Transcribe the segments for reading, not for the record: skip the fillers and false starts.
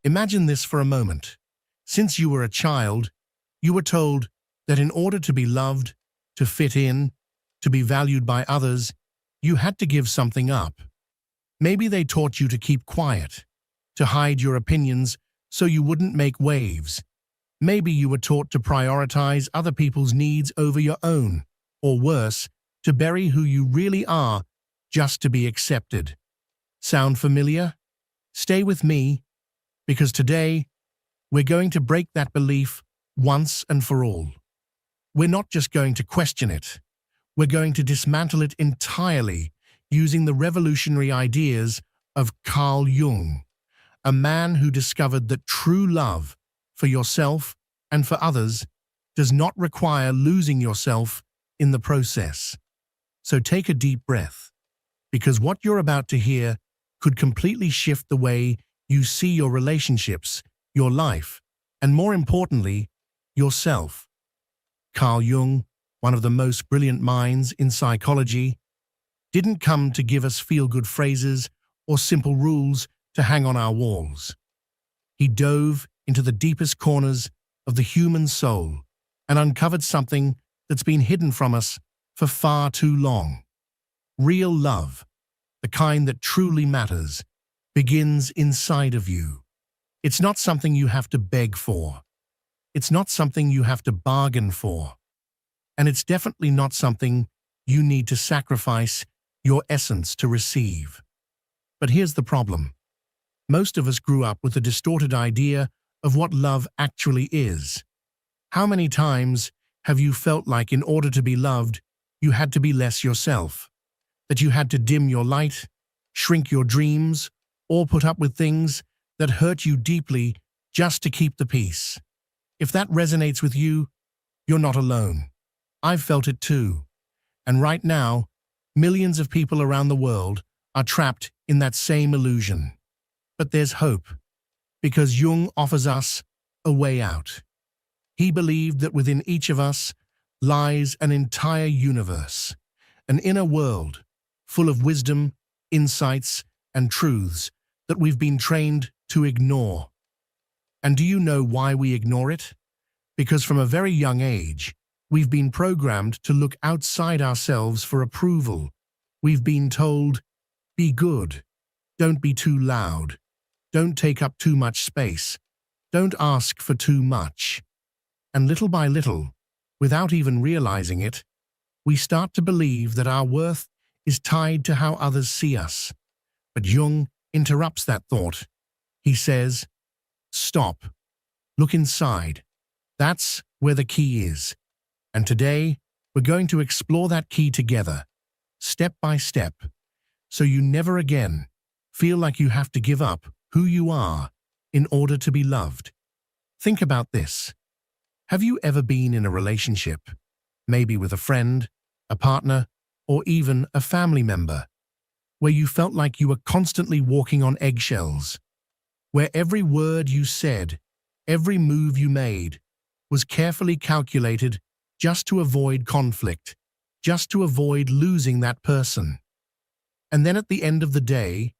Imagine this for a moment. Since you were a child, you were told that in order to be loved, to fit in, to be valued by others, you had to give something up. Maybe they taught you to keep quiet, to hide your opinions so you wouldn't make waves. Maybe you were taught to prioritize other people's needs over your own, or worse, to bury who you really are just to be accepted. Sound familiar? Stay with me, because today we're going to break that belief once and for all. We're not just going to question it. We're going to dismantle it entirely using the revolutionary ideas of Carl Jung, a man who discovered that true love for yourself and for others does not require losing yourself in the process. So take a deep breath, because what you're about to hear could completely shift the way you see your relationships, your life, and more importantly, yourself. Carl Jung, one of the most brilliant minds in psychology, didn't come to give us feel-good phrases or simple rules to hang on our walls. He dove into the deepest corners of the human soul and uncovered something that's been hidden from us for far too long. Real love, the kind that truly matters, begins inside of you. It's not something you have to beg for. It's not something you have to bargain for. And it's definitely not something you need to sacrifice your essence to receive. But here's the problem. Most of us grew up with a distorted idea of what love actually is. How many times have you felt like in order to be loved, you had to be less yourself? That you had to dim your light, shrink your dreams, or put up with things that hurt you deeply just to keep the peace? If that resonates with you, you're not alone. I've felt it too. And right now, millions of people around the world are trapped in that same illusion. But there's hope, because Jung offers us a way out. He believed that within each of us lies an entire universe, an inner world full of wisdom, insights, and truths that we've been trained to ignore. And do you know why we ignore it? Because from a very young age, we've been programmed to look outside ourselves for approval. We've been told, be good, don't be too loud, don't take up too much space, don't ask for too much. And little by little, without even realizing it, we start to believe that our worth is tied to how others see us. But Jung interrupts that thought. He says, stop, look inside. That's where the key is. And today, we're going to explore that key together, step by step, so you never again feel like you have to give up who you are in order to be loved. Think about this. Have you ever been in a relationship, maybe with a friend, a partner, or even a family member, where you felt like you were constantly walking on eggshells, where every word you said, every move you made, was carefully calculated just to avoid conflict, just to avoid losing that person? And then at the end of the day,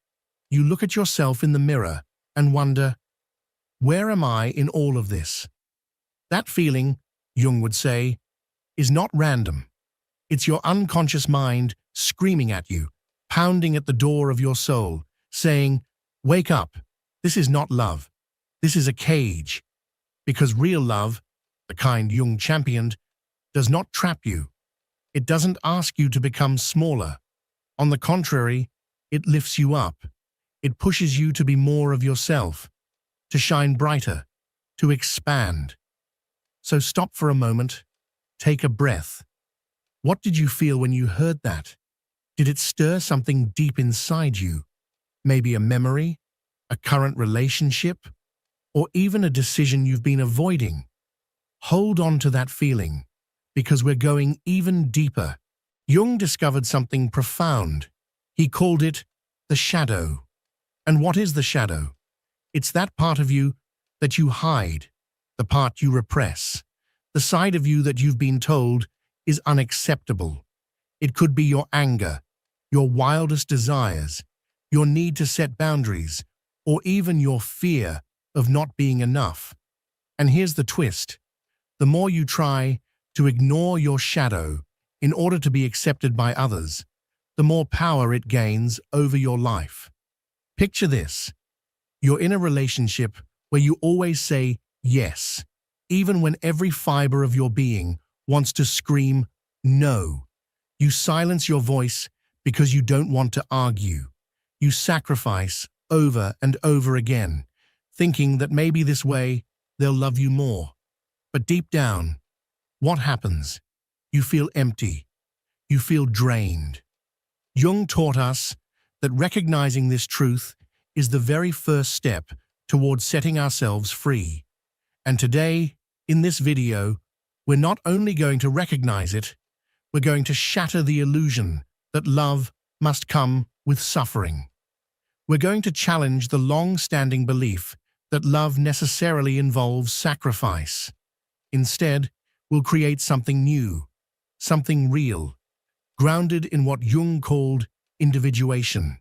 you look at yourself in the mirror and wonder, where am I in all of this? That feeling, Jung would say, is not random. It's your unconscious mind screaming at you, pounding at the door of your soul, saying, wake up, this is not love, this is a cage. Because real love, the kind Jung championed, does not trap you. It doesn't ask you to become smaller. On the contrary, it lifts you up. It pushes you to be more of yourself, to shine brighter, to expand. So stop for a moment, take a breath. What did you feel when you heard that? Did it stir something deep inside you? Maybe a memory, a current relationship, or even a decision you've been avoiding? Hold on to that feeling, because we're going even deeper. Jung discovered something profound. He called it the shadow. And what is the shadow? It's that part of you that you hide, the part you repress, the side of you that you've been told is unacceptable. It could be your anger, your wildest desires, your need to set boundaries, or even your fear of not being enough. And here's the twist. The more you try to ignore your shadow in order to be accepted by others, the more power it gains over your life. Picture this. You're in a relationship where you always say yes, even when every fiber of your being wants to scream no. You silence your voice because you don't want to argue. You sacrifice over and over again, thinking that maybe this way they'll love you more. But deep down, what happens? You feel empty. You feel drained. Jung taught us that recognizing this truth is the very first step towards setting ourselves free. And today, in this video, we're not only going to recognize it, we're going to shatter the illusion that love must come with suffering. We're going to challenge the long-standing belief that love necessarily involves sacrifice. Instead, we'll create something new, something real, grounded in what Jung called individuation,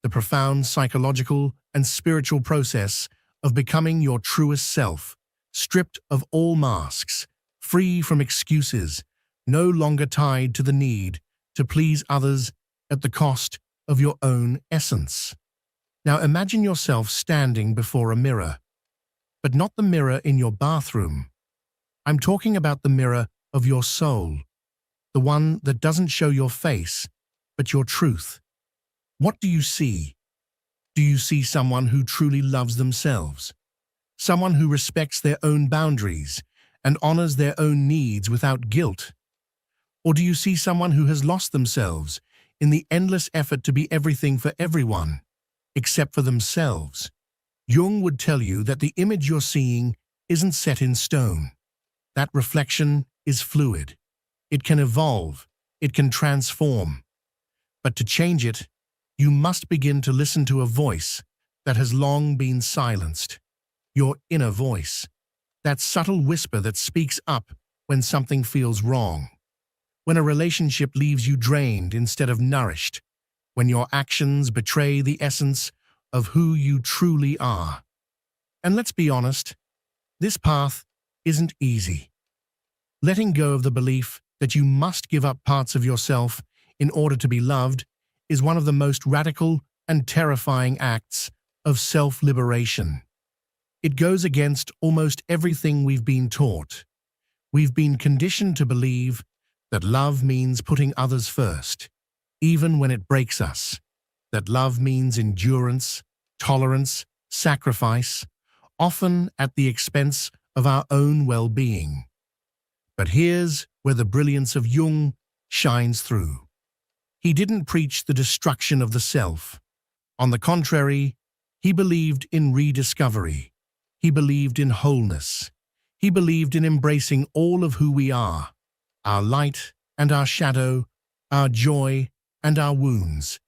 the profound psychological and spiritual process of becoming your truest self, stripped of all masks, free from excuses, no longer tied to the need to please others at the cost of your own essence. Now imagine yourself standing before a mirror, but not the mirror in your bathroom. I'm talking about the mirror of your soul, the one that doesn't show your face, but your truth. What do you see? Do you see someone who truly loves themselves? Someone who respects their own boundaries and honors their own needs without guilt? Or do you see someone who has lost themselves in the endless effort to be everything for everyone, except for themselves? Jung would tell you that the image you're seeing isn't set in stone. That reflection is fluid. It can evolve. It can transform. But to change it, you must begin to listen to a voice that has long been silenced. Your inner voice. That subtle whisper that speaks up when something feels wrong. When a relationship leaves you drained instead of nourished. When your actions betray the essence of who you truly are. And let's be honest, this path isn't easy. Letting go of the belief that you must give up parts of yourself in order to be loved is one of the most radical and terrifying acts of self-liberation. It goes against almost everything we've been taught. We've been conditioned to believe that love means putting others first, even when it breaks us. That love means endurance, tolerance, sacrifice, often at the expense of our own well-being. But here's where the brilliance of Jung shines through. He didn't preach the destruction of the self. On the contrary, he believed in rediscovery. He believed in wholeness. He believed in embracing all of who we are, our light and our shadow, our joy and our wounds.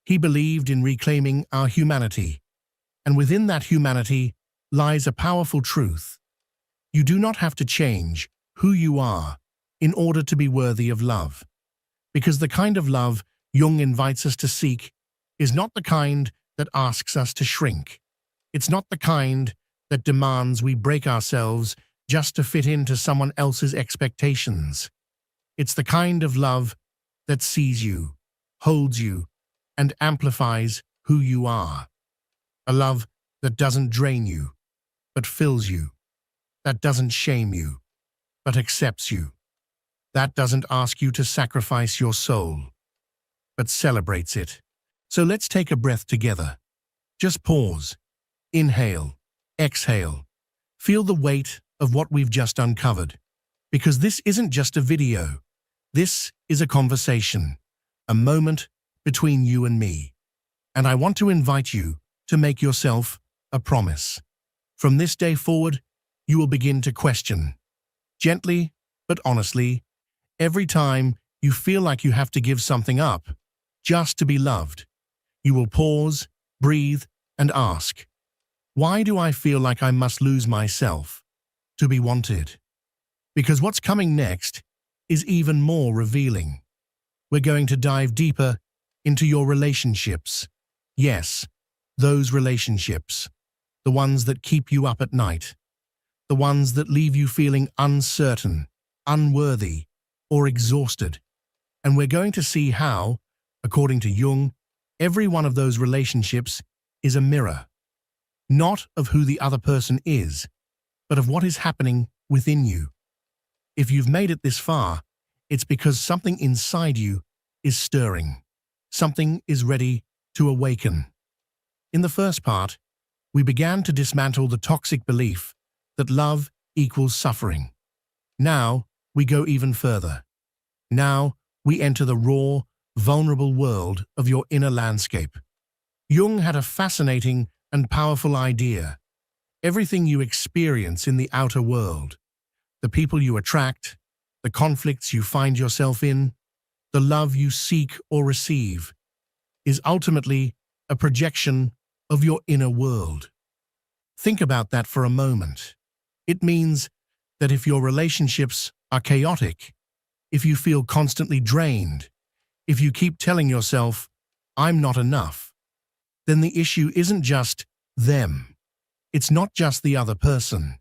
He believed in reclaiming our humanity. And within that humanity lies a powerful truth. You do not have to change who you are in order to be worthy of love. Because the kind of love Jung invites us to seek is not the kind that asks us to shrink. It's not the kind that demands we break ourselves just to fit into someone else's expectations. It's the kind of love that sees you, holds you, and amplifies who you are. A love that doesn't drain you, but fills you. That doesn't shame you, but accepts you. That doesn't ask you to sacrifice your soul, but celebrates it. So let's take a breath together. Just pause. Inhale. Exhale. Feel the weight of what we've just uncovered. Because this isn't just a video. This is a conversation, a moment between you and me. And I want to invite you to make yourself a promise. From this day forward, you will begin to question. Gently, but honestly, every time you feel like you have to give something up, just to be loved, you will pause, breathe, and ask, why do I feel like I must lose myself to be wanted? Because what's coming next is even more revealing. We're going to dive deeper into your relationships. Yes, those relationships. the ones that keep you up at night, the ones that leave you feeling uncertain, unworthy, or exhausted. And we're going to see how, according to Jung, every one of those relationships is a mirror, not of who the other person is, but of what is happening within you. If you've made it this far, it's because something inside you is stirring. Something is ready to awaken. In the first part, we began to dismantle the toxic belief that love equals suffering. Now, we go even further. Now, we enter the raw, vulnerable world of your inner landscape. Jung had a fascinating and powerful idea. Everything you experience in the outer world, the people you attract, the conflicts you find yourself in, the love you seek or receive, is ultimately a projection of your inner world. Think about that for a moment. It means that if your relationships are chaotic, if you feel constantly drained, if you keep telling yourself, "I'm not enough," then the issue isn't just them. It's not just the other person.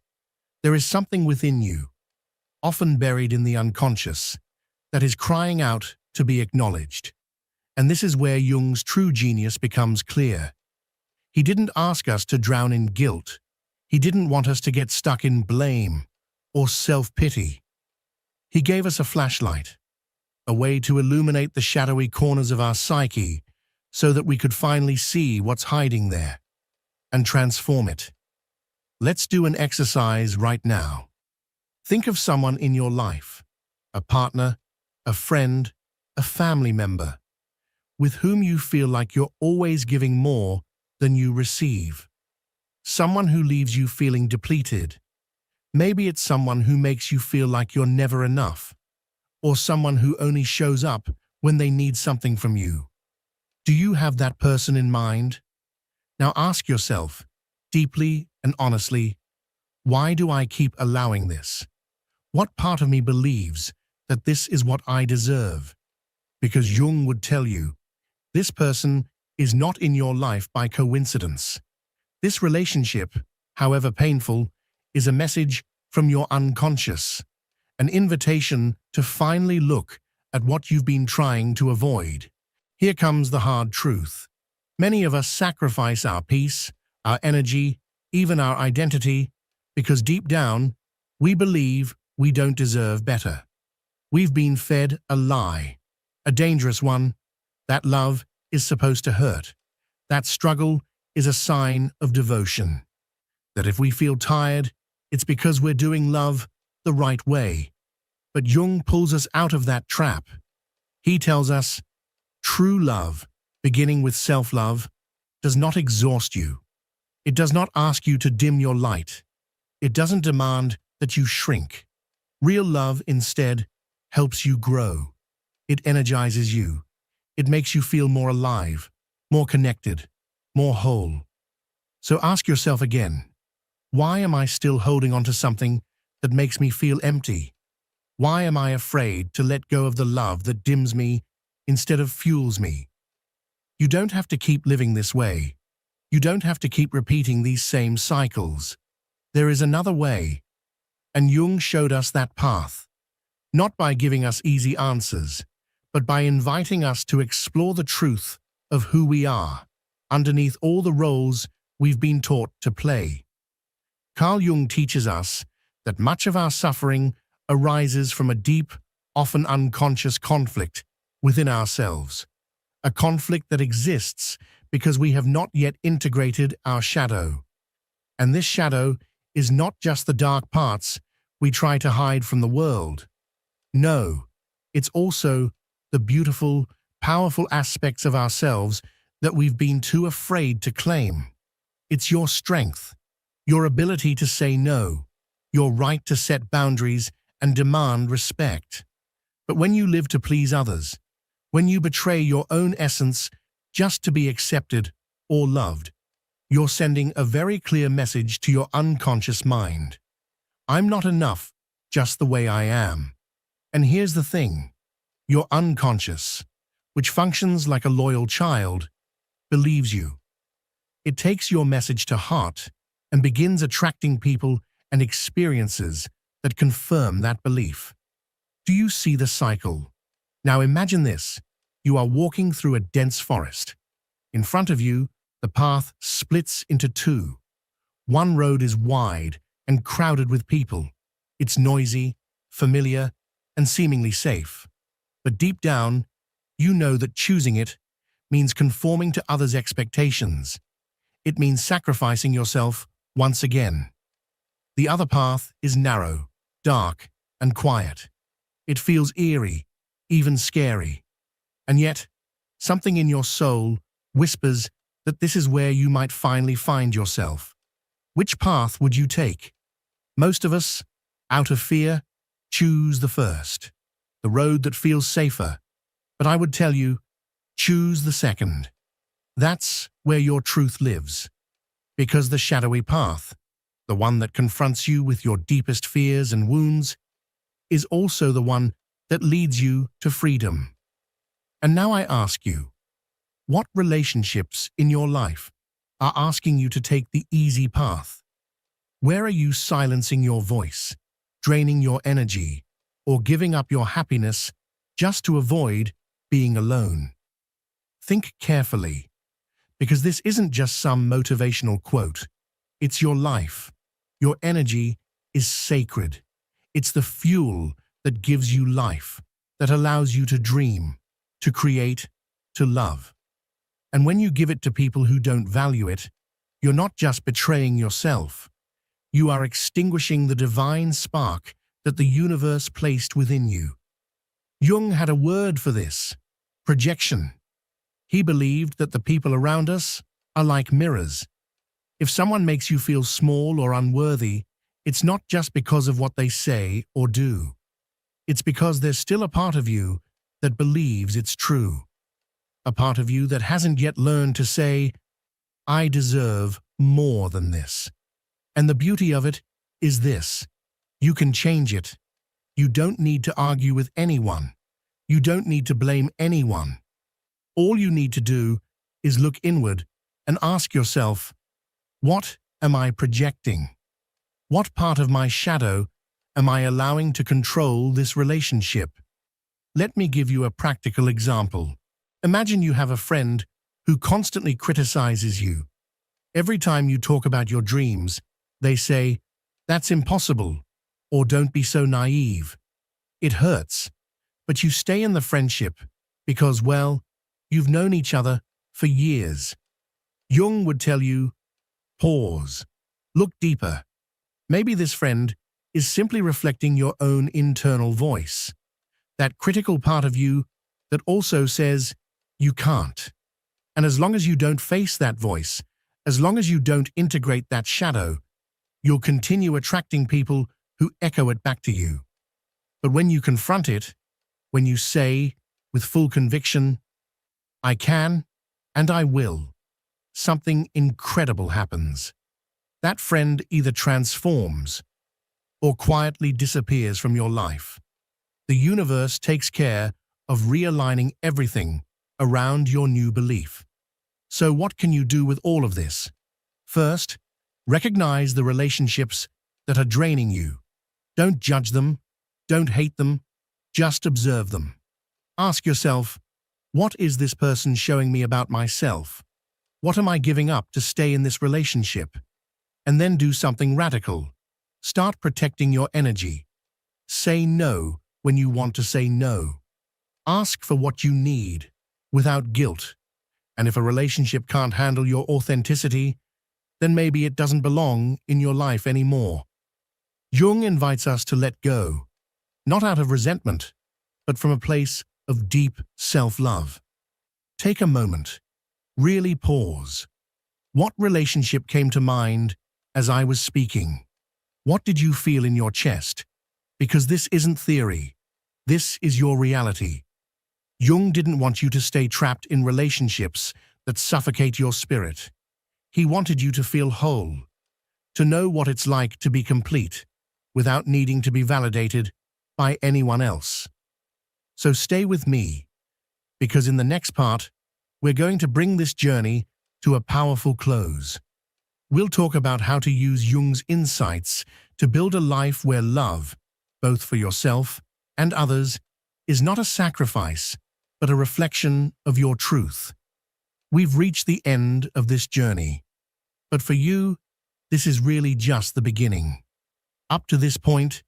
There is something within you, often buried in the unconscious, that is crying out to be acknowledged. And this is where Jung's true genius becomes clear. He didn't ask us to drown in guilt. He didn't want us to get stuck in blame or self-pity. He gave us a flashlight, a way to illuminate the shadowy corners of our psyche so that we could finally see what's hiding there and transform it. Let's do an exercise right now. Think of someone in your life, a partner, a friend, a family member, with whom you feel like you're always giving more than you receive. Someone who leaves you feeling depleted. Maybe it's someone who makes you feel like you're never enough, or someone who only shows up when they need something from you. Do you have that person in mind? Now ask yourself, deeply and honestly, why do I keep allowing this? What part of me believes that this is what I deserve? Because Jung would tell you, this person is not in your life by coincidence. This relationship, however painful, is a message from your unconscious, an invitation to finally look at what you've been trying to avoid. Here comes the hard truth. Many of us sacrifice our peace, our energy, even our identity, because deep down, we believe we don't deserve better. We've been fed a lie, a dangerous one, that love is supposed to hurt. That struggle is a sign of devotion. That if we feel tired, it's because we're doing love the right way. But Jung pulls us out of that trap. He tells us, true love, beginning with self-love, does not exhaust you. It does not ask you to dim your light. It doesn't demand that you shrink. Real love, instead, helps you grow. It energizes you. It makes you feel more alive, more connected, more whole. So ask yourself again, why am I still holding on to something that makes me feel empty? Why am I afraid to let go of the love that dims me instead of fuels me? You don't have to keep living this way. You don't have to keep repeating these same cycles. There is another way. And Jung showed us that path, not by giving us easy answers, but by inviting us to explore the truth of who we are, underneath all the roles we've been taught to play. Carl Jung teaches us that much of our suffering arises from a deep, often unconscious conflict within ourselves, a conflict that exists because we have not yet integrated our shadow. And this shadow is not just the dark parts we try to hide from the world. No, it's also the beautiful, powerful aspects of ourselves that we've been too afraid to claim. It's your strength, your ability to say no, your right to set boundaries and demand respect. But when you live to please others, when you betray your own essence just to be accepted or loved, you're sending a very clear message to your unconscious mind. I'm not enough just the way I am. And here's the thing, your unconscious, which functions like a loyal child, believes you. It takes your message to heart and begins attracting people and experiences that confirm that belief. Do you see the cycle? Now imagine this. You are walking through a dense forest. In front of you, the path splits into two. One road is wide and crowded with people. It's noisy, familiar, and seemingly safe. But deep down, you know that choosing it means conforming to others' expectations. It means sacrificing yourself once again. The other path is narrow, dark, and quiet. It feels eerie, even scary. And yet, something in your soul whispers that this is where you might finally find yourself. Which path would you take? Most of us, out of fear, choose the first, the road that feels safer. But I would tell you, choose the second. That's where your truth lives. Because the shadowy path, the one that confronts you with your deepest fears and wounds, is also the one that leads you to freedom. And now I ask you, what relationships in your life are asking you to take the easy path? Where are you silencing your voice, draining your energy, or giving up your happiness just to avoid being alone? Think carefully, because this isn't just some motivational quote. It's your life. Your energy is sacred. It's the fuel that gives you life, that allows you to dream, to create, to love. And when you give it to people who don't value it, you're not just betraying yourself. You are extinguishing the divine spark that the universe placed within you. Jung had a word for this: projection. He believed that the people around us are like mirrors. If someone makes you feel small or unworthy, it's not just because of what they say or do. It's because there's still a part of you that believes it's true. A part of you that hasn't yet learned to say, I deserve more than this. And the beauty of it is this: you can change it. You don't need to argue with anyone. You don't need to blame anyone. All you need to do is look inward and ask yourself, what am I projecting? What part of my shadow am I allowing to control this relationship? Let me give you a practical example. Imagine you have a friend who constantly criticizes you. Every time you talk about your dreams, they say, that's impossible, or don't be so naive. It hurts, but you stay in the friendship because, well, you've known each other for years. Jung would tell you, pause, look deeper. Maybe this friend is simply reflecting your own internal voice, that critical part of you that also says, you can't. And as long as you don't face that voice, as long as you don't integrate that shadow, you'll continue attracting people who echo it back to you. But when you confront it, when you say, with full conviction, I can and I will, something incredible happens. That friend either transforms or quietly disappears from your life. The universe takes care of realigning everything around your new belief. So what can you do with all of this? First, recognize the relationships that are draining you. Don't judge them. Don't hate them. Just observe them. Ask yourself, what is this person showing me about myself? What am I giving up to stay in this relationship? And then do something radical. Start protecting your energy. Say no when you want to say no. Ask for what you need without guilt. And if a relationship can't handle your authenticity, then maybe it doesn't belong in your life anymore. Jung invites us to let go, not out of resentment, but from a place of deep self-love. Take a moment. Really pause. What relationship came to mind as I was speaking? What did you feel in your chest? Because this isn't theory. This is your reality. Jung didn't want you to stay trapped in relationships that suffocate your spirit. He wanted you to feel whole, to know what it's like to be complete, without needing to be validated by anyone else. So stay with me, because in the next part, we're going to bring this journey to a powerful close. We'll talk about how to use Jung's insights to build a life where love, both for yourself and others, is not a sacrifice, but a reflection of your truth. We've reached the end of this journey, but for you, this is really just the beginning. Up to this point,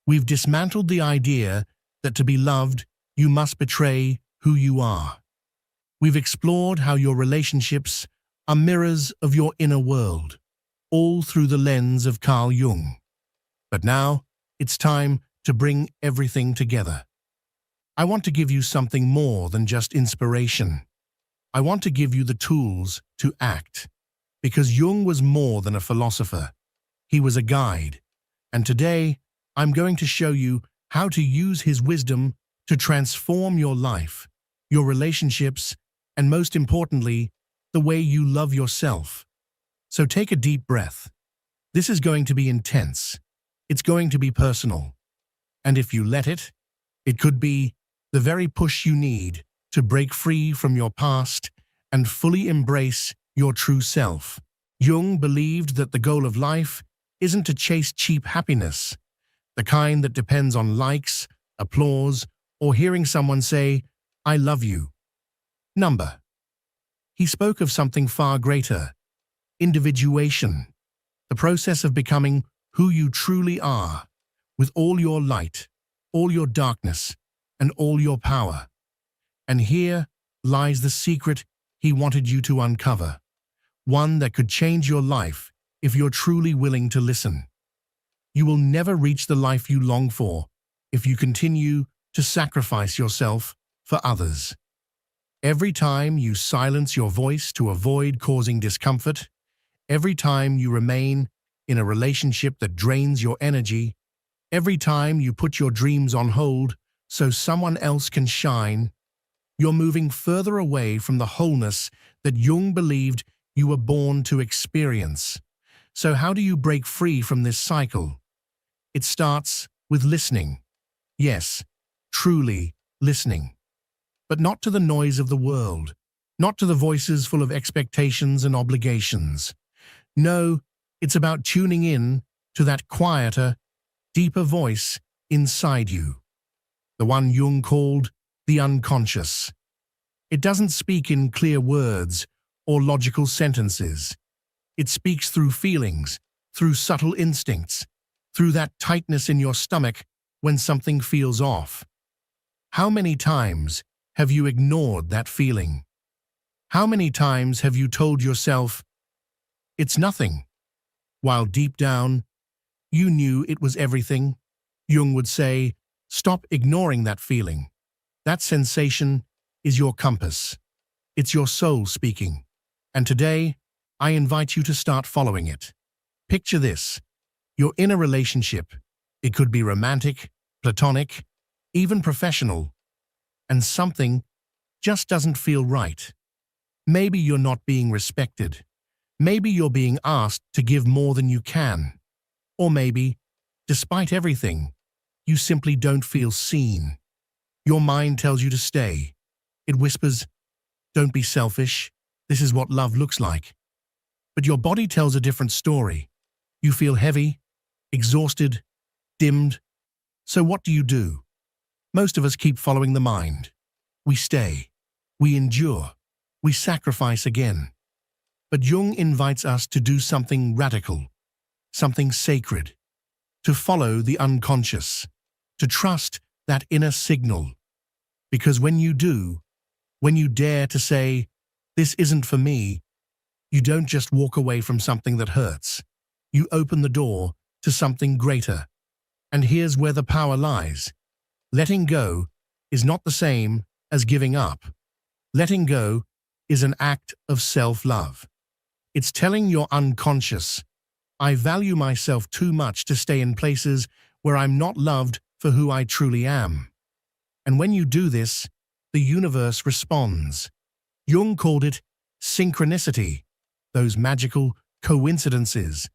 we've dismantled the idea that to be loved, you must betray who you are. We've explored how your relationships are mirrors of your inner world, all through the lens of Carl Jung. But now, it's time to bring everything together. I want to give you something more than just inspiration. I want to give you the tools to act, because Jung was more than a philosopher. He was a guide. And today, I'm going to show you how to use his wisdom to transform your life, your relationships, and most importantly, the way you love yourself. So take a deep breath. This is going to be intense. It's going to be personal. And if you let it, it could be the very push you need to break free from your past and fully embrace your true self. Jung believed that the goal of life isn't to chase cheap happiness, the kind that depends on likes, applause, or hearing someone say, "I love you." Number. He spoke of something far greater, individuation, the process of becoming who you truly are, with all your light, all your darkness, and all your power. And here lies the secret he wanted you to uncover, one that could change your life if you're truly willing to listen. You will never reach the life you long for if you continue to sacrifice yourself for others. Every time you silence your voice to avoid causing discomfort, every time you remain in a relationship that drains your energy, every time you put your dreams on hold so someone else can shine, you're moving further away from the wholeness that Jung believed you were born to experience. So how do you break free from this cycle? It starts with listening. Yes, truly listening. But not to the noise of the world, not to the voices full of expectations and obligations. No, it's about tuning in to that quieter, deeper voice inside you, the one Jung called the unconscious. It doesn't speak in clear words or logical sentences. It speaks through feelings, through subtle instincts, through that tightness in your stomach when something feels off. How many times have you ignored that feeling? How many times have you told yourself, "It's nothing," while deep down, you knew it was everything? Jung would say, stop ignoring that feeling. That sensation is your compass. It's your soul speaking. And today, I invite you to start following it. Picture this. You're in a relationship. It could be romantic, platonic, even professional. And something just doesn't feel right. Maybe you're not being respected. Maybe you're being asked to give more than you can. Or maybe, despite everything, you simply don't feel seen. Your mind tells you to stay. It whispers, "Don't be selfish. This is what love looks like." But your body tells a different story. You feel heavy, exhausted, dimmed. So what do? Most of us keep following the mind. We stay. We endure. We sacrifice again. But Jung invites us to do something radical, something sacred, to follow the unconscious, to trust that inner signal. Because when you do, when you dare to say, "This isn't for me," you don't just walk away from something that hurts. You open the door to something greater. And here's where the power lies. Letting go is not the same as giving up. Letting go is an act of self-love. It's telling your unconscious, "I value myself too much to stay in places where I'm not loved for who I truly am." And when you do this, the universe responds. Jung called it synchronicity, those magical coincidences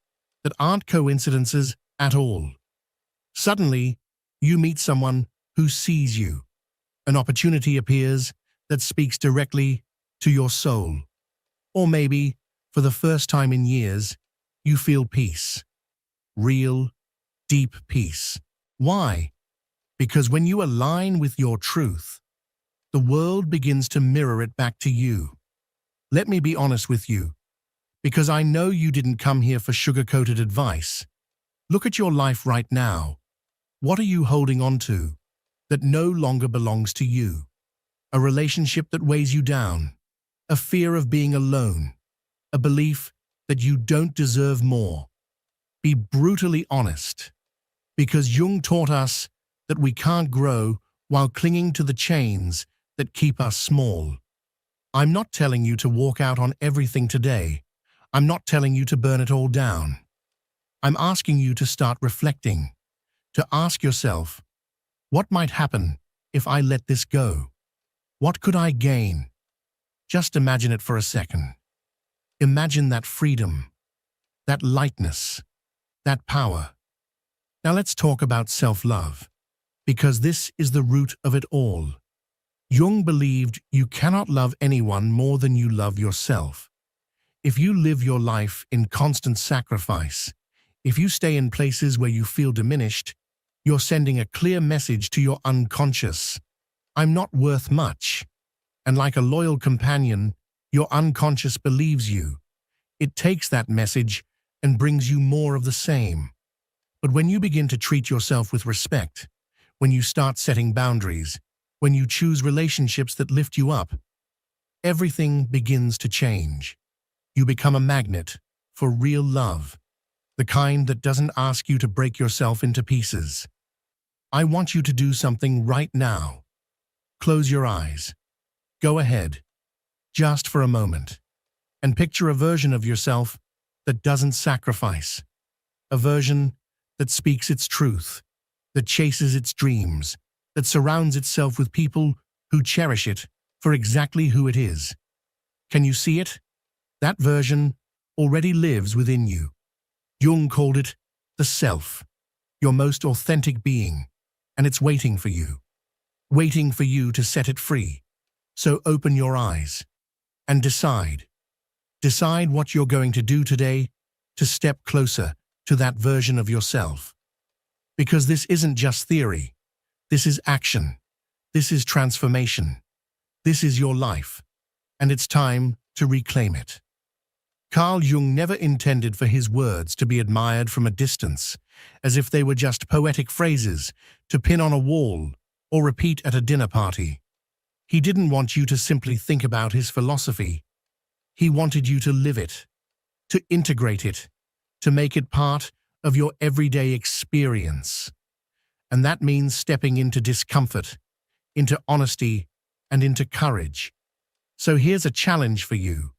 that aren't coincidences at all. Suddenly, you meet someone who sees you. An opportunity appears that speaks directly to your soul. Or maybe, for the first time in years, you feel peace. Real, deep peace. Why? Because when you align with your truth, the world begins to mirror it back to you. Let me be honest with you, because I know you didn't come here for sugar-coated advice. Look at your life right now. What are you holding on to that no longer belongs to you? A relationship that weighs you down, a fear of being alone, a belief that you don't deserve more. Be brutally honest, because Jung taught us that we can't grow while clinging to the chains that keep us small. I'm not telling you to walk out on everything today. I'm not telling you to burn it all down. I'm asking you to start reflecting, to ask yourself, what might happen if I let this go? What could I gain? Just imagine it for a second. Imagine that freedom, that lightness, that power. Now let's talk about self-love, because this is the root of it all. Jung believed you cannot love anyone more than you love yourself. If you live your life in constant sacrifice, if you stay in places where you feel diminished, you're sending a clear message to your unconscious. I'm not worth much. And like a loyal companion, your unconscious believes you. It takes that message and brings you more of the same. But when you begin to treat yourself with respect, when you start setting boundaries, when you choose relationships that lift you up, everything begins to change. You become a magnet for real love, the kind that doesn't ask you to break yourself into pieces. I want you to do something right now. Close your eyes. Go ahead, just for a moment, and picture a version of yourself that doesn't sacrifice, a version that speaks its truth, that chases its dreams, that surrounds itself with people who cherish it for exactly who it is. Can you see it? That version already lives within you. Jung called it the self, your most authentic being, and it's waiting for you to set it free. So open your eyes and decide. Decide what you're going to do today to step closer to that version of yourself. Because this isn't just theory. This is action. This is transformation. This is your life, and it's time to reclaim it. Carl Jung never intended for his words to be admired from a distance, as if they were just poetic phrases to pin on a wall or repeat at a dinner party. He didn't want you to simply think about his philosophy. He wanted you to live it, to integrate it, to make it part of your everyday experience. And that means stepping into discomfort, into honesty, and into courage. So here's a challenge for you,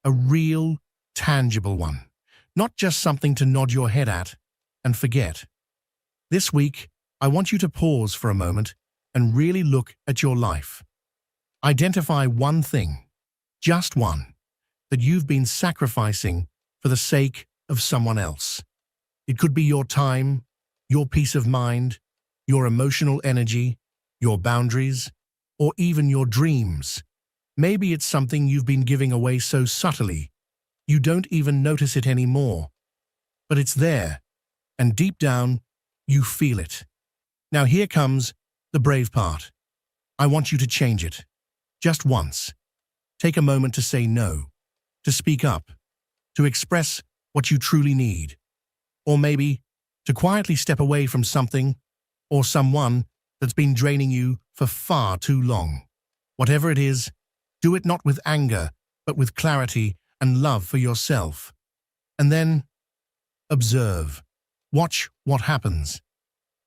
a real, tangible one, not just something to nod your head at and forget. This week, I want you to pause for a moment and really look at your life. Identify one thing, just one, that you've been sacrificing for the sake of someone else. It could be your time, your peace of mind, your emotional energy, your boundaries, or even your dreams. Maybe it's something you've been giving away so subtly, you don't even notice it anymore. But it's there, and deep down, you feel it. Now here comes the brave part. I want you to change it. Just once. Take a moment to say no, to speak up, to express what you truly need, or maybe to quietly step away from something or someone that's been draining you for far too long. Whatever it is, do it not with anger, but with clarity and love for yourself. And then, observe. Watch what happens.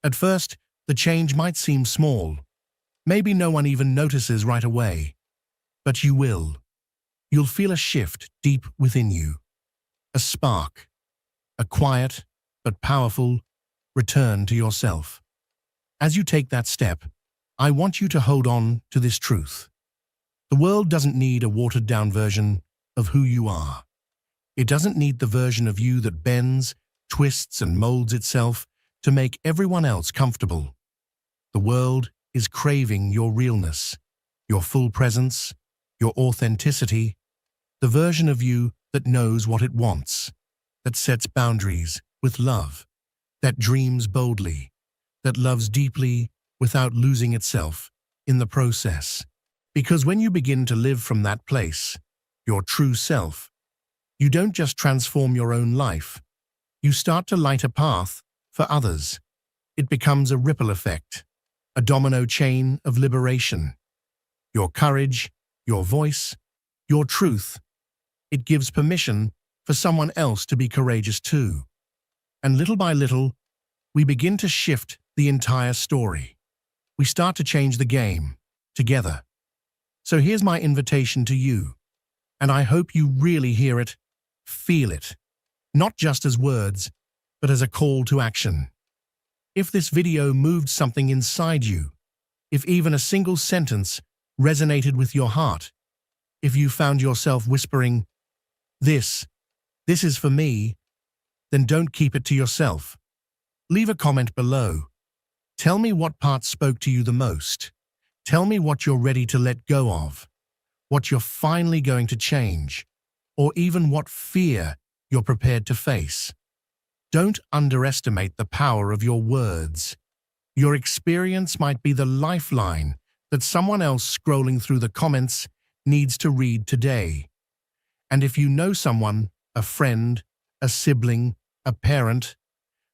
At first, the change might seem small. Maybe no one even notices right away. But you will. You'll feel a shift deep within you. A spark. A quiet, but powerful, return to yourself. As you take that step, I want you to hold on to this truth. The world doesn't need a watered-down version of who you are. It doesn't need the version of you that bends, twists, and molds itself to make everyone else comfortable. The world is craving your realness, your full presence, your authenticity, the version of you that knows what it wants. that sets boundaries with love, that dreams boldly, that loves deeply without losing itself in the process. Because when you begin to live from that place, your true self, you don't just transform your own life, you start to light a path for others. It becomes a ripple effect, a domino chain of liberation. Your courage, your voice, your truth, it gives permission for someone else to be courageous too. And little by little, we begin to shift the entire story. We start to change the game together. So here's my invitation to you, and I hope you really hear it, feel it, not just as words, but as a call to action. If this video moved something inside you, if even a single sentence resonated with your heart, if you found yourself whispering, this is for me, then don't keep it to yourself. Leave a comment below. Tell me what part spoke to you the most. Tell me what you're ready to let go of, what you're finally going to change, or even what fear you're prepared to face. Don't underestimate the power of your words. Your experience might be the lifeline that someone else scrolling through the comments needs to read today. And if you know someone, a friend, a sibling, a parent,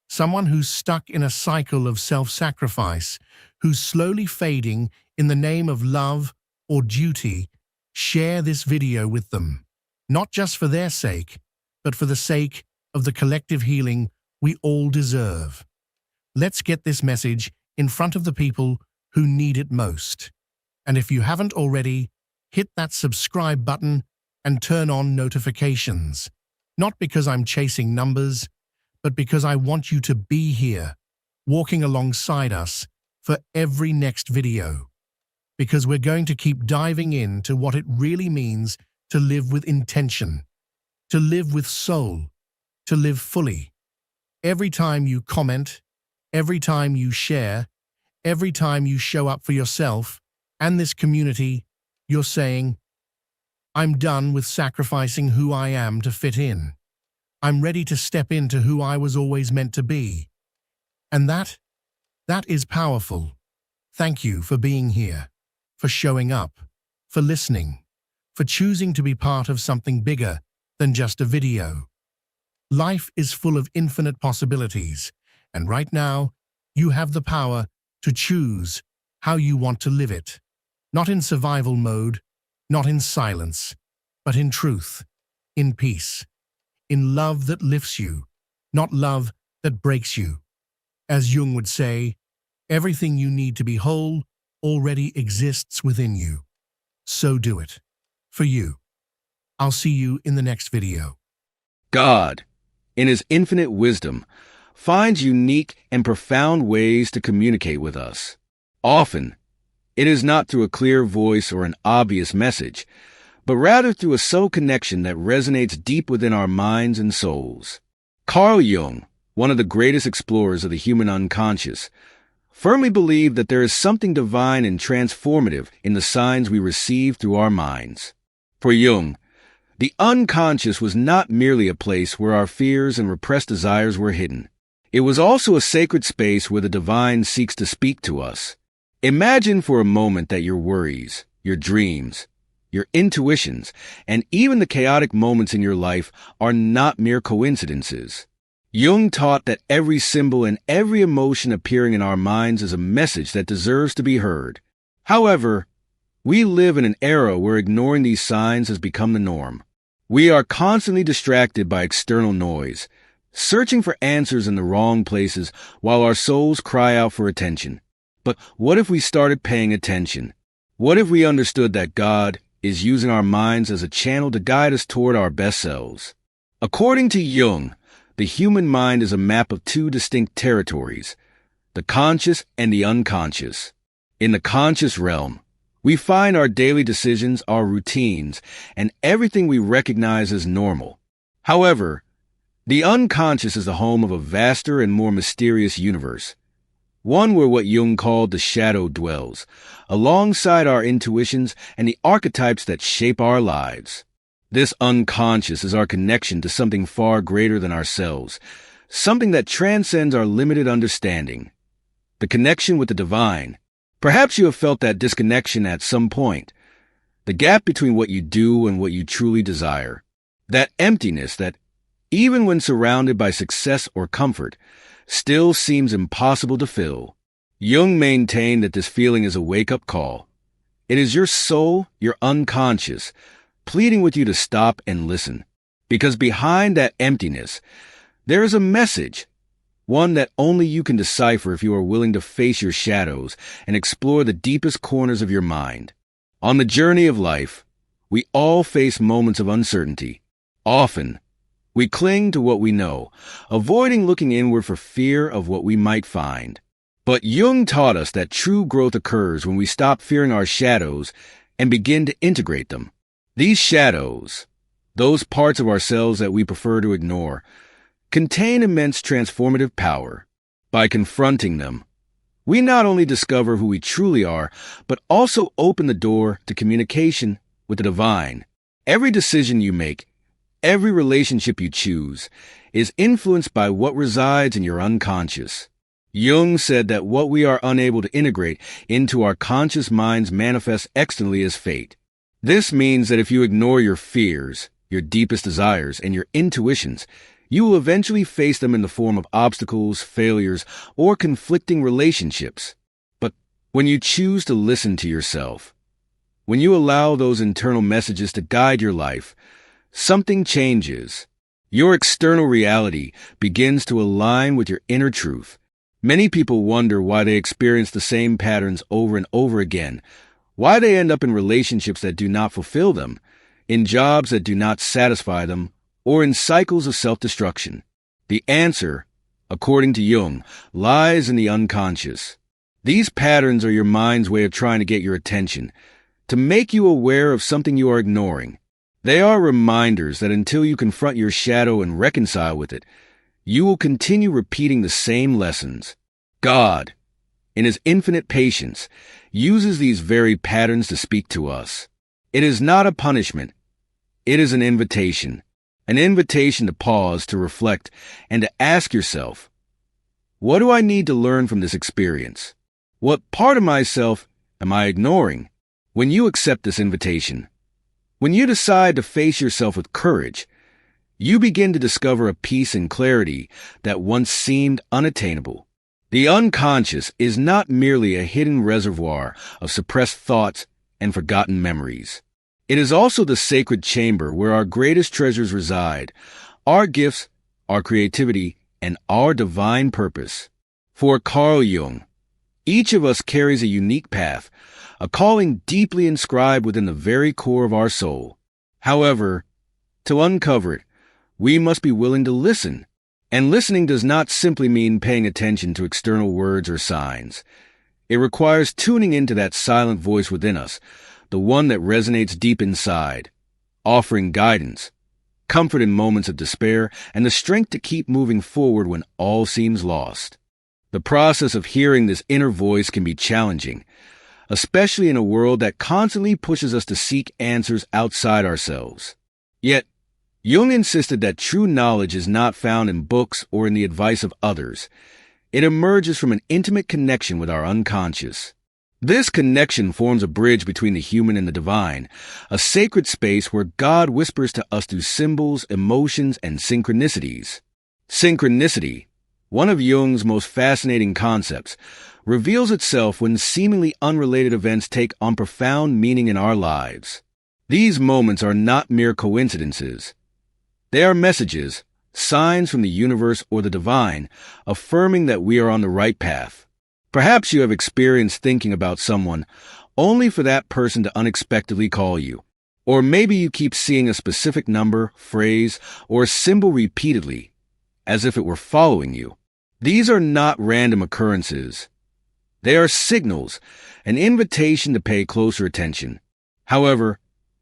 someone who's stuck in a cycle of self-sacrifice, who's slowly fading in the name of love or duty, share this video with them, not just for their sake, but for the sake of the collective healing we all deserve. Let's get this message in front of the people who need it most. And if you haven't already, hit that subscribe button and turn on notifications. Not because I'm chasing numbers, but because I want you to be here, walking alongside us for every next video. Because we're going to keep diving into what it really means to live with intention, to live with soul, to live fully. Every time you comment, every time you share, every time you show up for yourself and this community, you're saying, I'm done with sacrificing who I am to fit in. I'm ready to step into who I was always meant to be. And that is powerful. Thank you for being here, for showing up, for listening, for choosing to be part of something bigger than just a video. Life is full of infinite possibilities, and right now, you have the power to choose how you want to live it. Not in survival mode, not in silence, but in truth, in peace, in love that lifts you, not love that breaks you. As Jung would say, everything you need to be whole already exists within you. So do it. For you. I'll see you in the next video. God, in His infinite wisdom, finds unique and profound ways to communicate with us. Often, it is not through a clear voice or an obvious message, but rather through a soul connection that resonates deep within our minds and souls. Carl Jung, one of the greatest explorers of the human unconscious, firmly believed that there is something divine and transformative in the signs we receive through our minds. For Jung, the unconscious was not merely a place where our fears and repressed desires were hidden. It was also a sacred space where the divine seeks to speak to us. Imagine for a moment that your worries, your dreams, your intuitions, and even the chaotic moments in your life are not mere coincidences. Jung taught that every symbol and every emotion appearing in our minds is a message that deserves to be heard. However, we live in an era where ignoring these signs has become the norm. We are constantly distracted by external noise, searching for answers in the wrong places while our souls cry out for attention. But what if we started paying attention? What if we understood that God is using our minds as a channel to guide us toward our best selves? According to Jung, the human mind is a map of two distinct territories, the conscious and the unconscious. In the conscious realm, we find our daily decisions, our routines, and everything we recognize as normal. However, the unconscious is the home of a vaster and more mysterious universe, one where what Jung called the shadow dwells, alongside our intuitions and the archetypes that shape our lives. This unconscious is our connection to something far greater than ourselves, something that transcends our limited understanding. The connection with the divine. Perhaps you have felt that disconnection at some point. The gap between what you do and what you truly desire. That emptiness that, even when surrounded by success or comfort, still seems impossible to fill. Jung maintained that this feeling is a wake-up call. It is your soul, your unconscious, pleading with you to stop and listen. Because behind that emptiness, there is a message, one that only you can decipher if you are willing to face your shadows and explore the deepest corners of your mind. On the journey of life, we all face moments of uncertainty. Often, we cling to what we know, avoiding looking inward for fear of what we might find. But Jung taught us that true growth occurs when we stop fearing our shadows and begin to integrate them. These shadows, those parts of ourselves that we prefer to ignore, contain immense transformative power. By confronting them, we not only discover who we truly are, but also open the door to communication with the divine. Every decision you make, every relationship you choose, is influenced by what resides in your unconscious. Jung said that what we are unable to integrate into our conscious minds manifests externally as fate. This means that if you ignore your fears, your deepest desires, and your intuitions, you will eventually face them in the form of obstacles, failures, or conflicting relationships. But when you choose to listen to yourself, when you allow those internal messages to guide your life, something changes. Your external reality begins to align with your inner truth. Many people wonder why they experience the same patterns over and over again, why they end up in relationships that do not fulfill them, in jobs that do not satisfy them, or in cycles of self-destruction. The answer, according to Jung, lies in the unconscious. These patterns are your mind's way of trying to get your attention, to make you aware of something you are ignoring. They are reminders that until you confront your shadow and reconcile with it, you will continue repeating the same lessons. God, in His infinite patience, uses these very patterns to speak to us. It is not a punishment. It is an invitation to pause, to reflect, and to ask yourself, what do I need to learn from this experience? What part of myself am I ignoring? When you accept this invitation, when you decide to face yourself with courage, you begin to discover a peace and clarity that once seemed unattainable. The unconscious is not merely a hidden reservoir of suppressed thoughts and forgotten memories. It is also the sacred chamber where our greatest treasures reside, our gifts, our creativity, and our divine purpose. For Carl Jung, each of us carries a unique path, a calling deeply inscribed within the very core of our soul. However, to uncover it, we must be willing to listen. And listening does not simply mean paying attention to external words or signs. It requires tuning into that silent voice within us, the one that resonates deep inside, offering guidance, comfort in moments of despair, and the strength to keep moving forward when all seems lost. The process of hearing this inner voice can be challenging, especially in a world that constantly pushes us to seek answers outside ourselves. Yet, Jung insisted that true knowledge is not found in books or in the advice of others. It emerges from an intimate connection with our unconscious. This connection forms a bridge between the human and the divine, a sacred space where God whispers to us through symbols, emotions, and synchronicities. Synchronicity, one of Jung's most fascinating concepts, reveals itself when seemingly unrelated events take on profound meaning in our lives. These moments are not mere coincidences. They are messages, signs from the universe or the divine, affirming that we are on the right path. Perhaps you have experienced thinking about someone only for that person to unexpectedly call you. Or maybe you keep seeing a specific number, phrase, or symbol repeatedly, as if it were following you. These are not random occurrences. They are signals, an invitation to pay closer attention. However,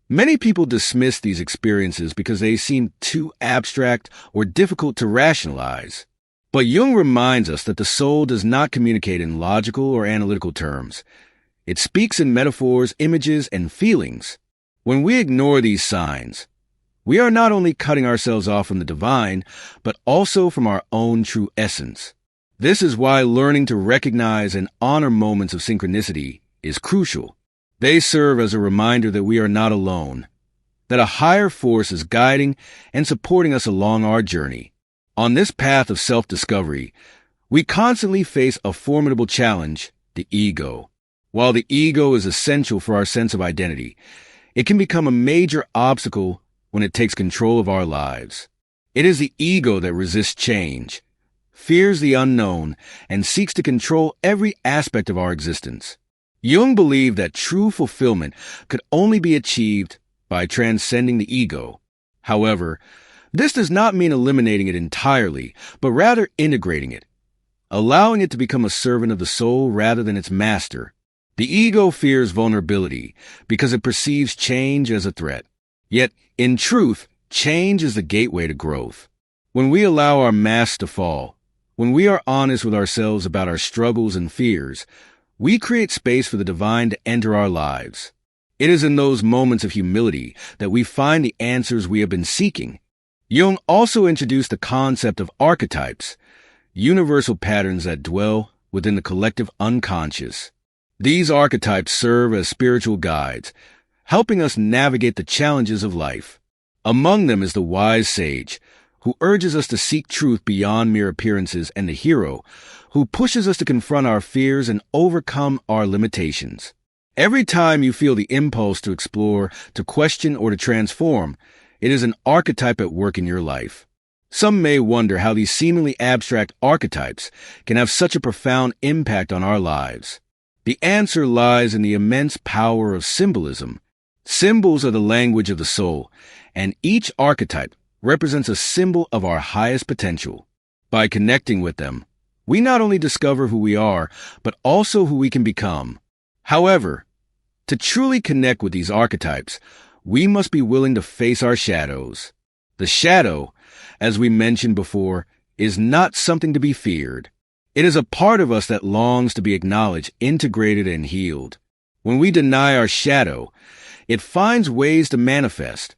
many people dismiss these experiences because they seem too abstract or difficult to rationalize. But Jung reminds us that the soul does not communicate in logical or analytical terms. It speaks in metaphors, images, and feelings. When we ignore these signs, We are not only cutting ourselves off from the divine, but also from our own true essence. This is why learning to recognize and honor moments of synchronicity is crucial. They serve as a reminder that we are not alone, that a higher force is guiding and supporting us along our journey. On this path of self-discovery, we constantly face a formidable challenge, the ego. While the ego is essential for our sense of identity, it can become a major obstacle when it takes control of our lives. It is the ego that resists change, fears the unknown, and seeks to control every aspect of our existence. Jung believed that true fulfillment could only be achieved by transcending the ego. However, this does not mean eliminating it entirely, but rather integrating it, allowing it to become a servant of the soul rather than its master. The ego fears vulnerability because it perceives change as a threat. Yet, in truth, change is the gateway to growth. When we allow our masks to fall, when we are honest with ourselves about our struggles and fears, we create space for the divine to enter our lives. It is in those moments of humility that we find the answers we have been seeking. Jung also introduced the concept of archetypes, universal patterns that dwell within the collective unconscious. These archetypes serve as spiritual guides, helping us navigate the challenges of life. Among them is the wise sage, who urges us to seek truth beyond mere appearances, and the hero, who pushes us to confront our fears and overcome our limitations. Every time you feel the impulse to explore, to question, or to transform, it is an archetype at work in your life. Some may wonder how these seemingly abstract archetypes can have such a profound impact on our lives. The answer lies in the immense power of symbolism. Symbols are the language of the soul, and each archetype represents a symbol of our highest potential. By connecting with them, we not only discover who we are, but also who we can become. However, to truly connect with these archetypes, we must be willing to face our shadows. The shadow, as we mentioned before, is not something to be feared. It is a part of us that longs to be acknowledged, integrated, and healed. When we deny our shadow, it finds ways to manifest,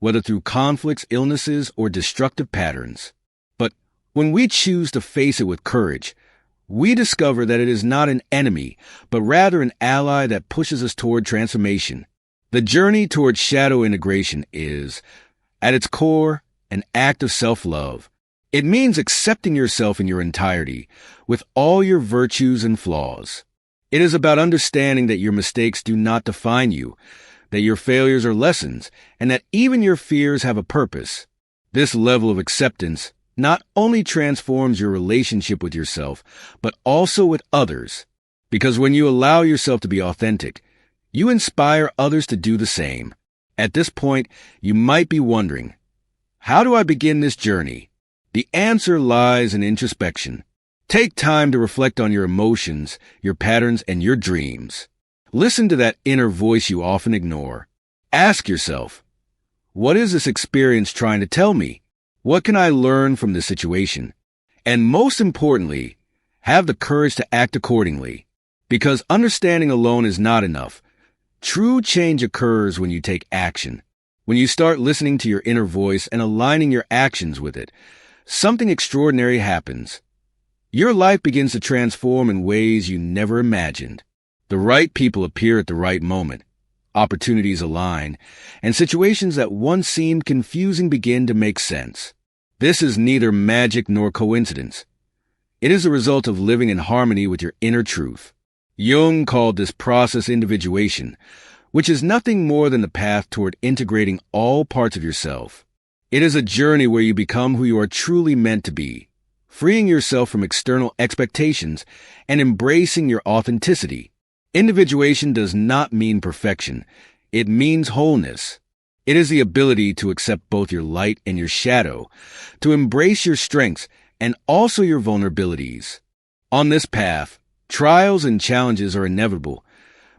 whether through conflicts, illnesses, or destructive patterns. But when we choose to face it with courage, we discover that it is not an enemy, but rather an ally that pushes us toward transformation. The journey toward shadow integration is, at its core, an act of self-love. It means accepting yourself in your entirety, with all your virtues and flaws. It is about understanding that your mistakes do not define you, that your failures are lessons, and that even your fears have a purpose. This level of acceptance not only transforms your relationship with yourself, but also with others. Because when you allow yourself to be authentic, you inspire others to do the same. At this point, you might be wondering, how do I begin this journey? The answer lies in introspection. Take time to reflect on your emotions, your patterns, and your dreams. Listen to that inner voice you often ignore. Ask yourself, what is this experience trying to tell me? What can I learn from this situation? And most importantly, have the courage to act accordingly. Because understanding alone is not enough. True change occurs when you take action. When you start listening to your inner voice and aligning your actions with it, something extraordinary happens. Your life begins to transform in ways you never imagined. The right people appear at the right moment. Opportunities align, and situations that once seemed confusing begin to make sense. This is neither magic nor coincidence. It is a result of living in harmony with your inner truth. Jung called this process individuation, which is nothing more than the path toward integrating all parts of yourself. It is a journey where you become who you are truly meant to be, freeing yourself from external expectations and embracing your authenticity. Individuation does not mean perfection. It means wholeness. It is the ability to accept both your light and your shadow, to embrace your strengths and also your vulnerabilities. On this path, trials and challenges are inevitable,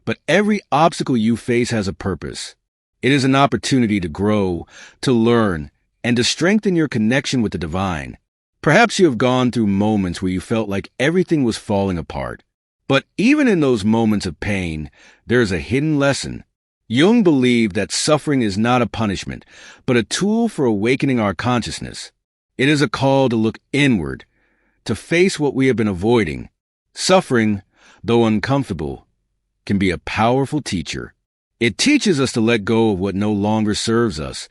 but every obstacle you face has a purpose. It is an opportunity to grow, to learn, and to strengthen your connection with the divine. Perhaps you have gone through moments where you felt like everything was falling apart. But even in those moments of pain, there is a hidden lesson. Jung believed that suffering is not a punishment, but a tool for awakening our consciousness. It is a call to look inward, to face what we have been avoiding. Suffering, though uncomfortable, can be a powerful teacher. It teaches us to let go of what no longer serves us,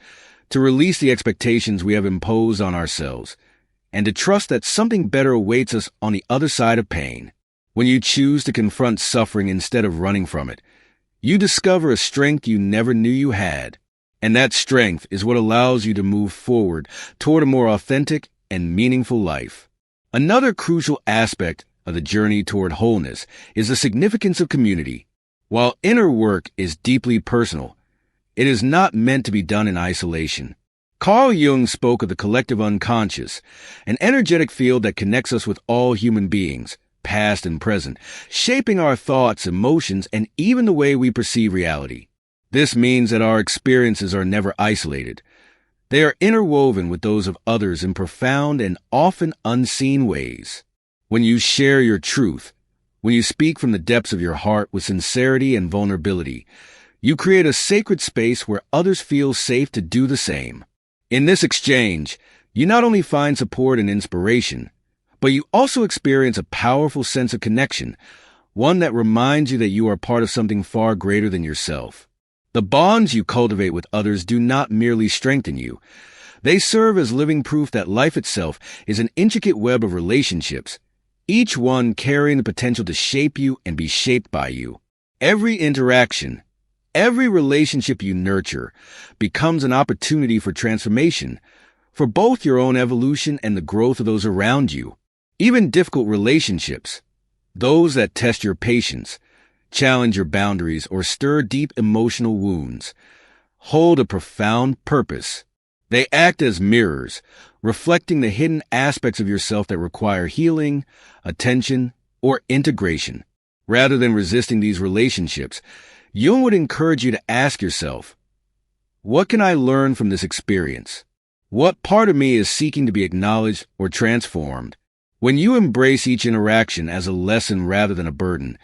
to release the expectations we have imposed on ourselves, and to trust that something better awaits us on the other side of pain. When you choose to confront suffering instead of running from it, you discover a strength you never knew you had. And that strength is what allows you to move forward toward a more authentic and meaningful life. Another crucial aspect of the journey toward wholeness is the significance of community. While inner work is deeply personal, it is not meant to be done in isolation. Carl Jung spoke of the collective unconscious, an energetic field that connects us with all human beings, past and present, shaping our thoughts, emotions, and even the way we perceive reality. This means that our experiences are never isolated. They are interwoven with those of others in profound and often unseen ways. When you share your truth, when you speak from the depths of your heart with sincerity and vulnerability, you create a sacred space where others feel safe to do the same. In this exchange, you not only find support and inspiration, but you also experience a powerful sense of connection, one that reminds you that you are part of something far greater than yourself. The bonds you cultivate with others do not merely strengthen you. They serve as living proof that life itself is an intricate web of relationships, each one carrying the potential to shape you and be shaped by you. Every interaction, every relationship you nurture becomes an opportunity for transformation, for both your own evolution and the growth of those around you. Even difficult relationships, those that test your patience, challenge your boundaries, or stir deep emotional wounds, hold a profound purpose. They act as mirrors, reflecting the hidden aspects of yourself that require healing, attention, or integration. Rather than resisting these relationships, Jung would encourage you to ask yourself, what can I learn from this experience? What part of me is seeking to be acknowledged or transformed? When you embrace each interaction as a lesson rather than a burden,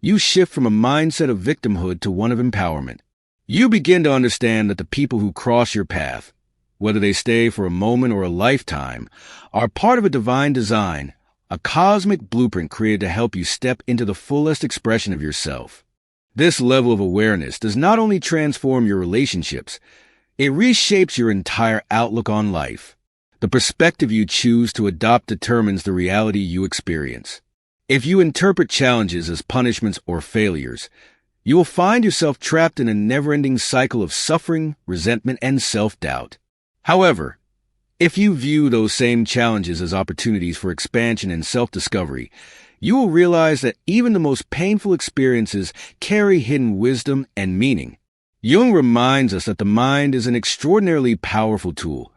you shift from a mindset of victimhood to one of empowerment. You begin to understand that the people who cross your path, whether they stay for a moment or a lifetime, are part of a divine design, a cosmic blueprint created to help you step into the fullest expression of yourself. This level of awareness does not only transform your relationships, it reshapes your entire outlook on life. The perspective you choose to adopt determines the reality you experience. If you interpret challenges as punishments or failures, you will find yourself trapped in a never-ending cycle of suffering, resentment, and self-doubt. However, if you view those same challenges as opportunities for expansion and self-discovery, you will realize that even the most painful experiences carry hidden wisdom and meaning. Jung reminds us that the mind is an extraordinarily powerful tool,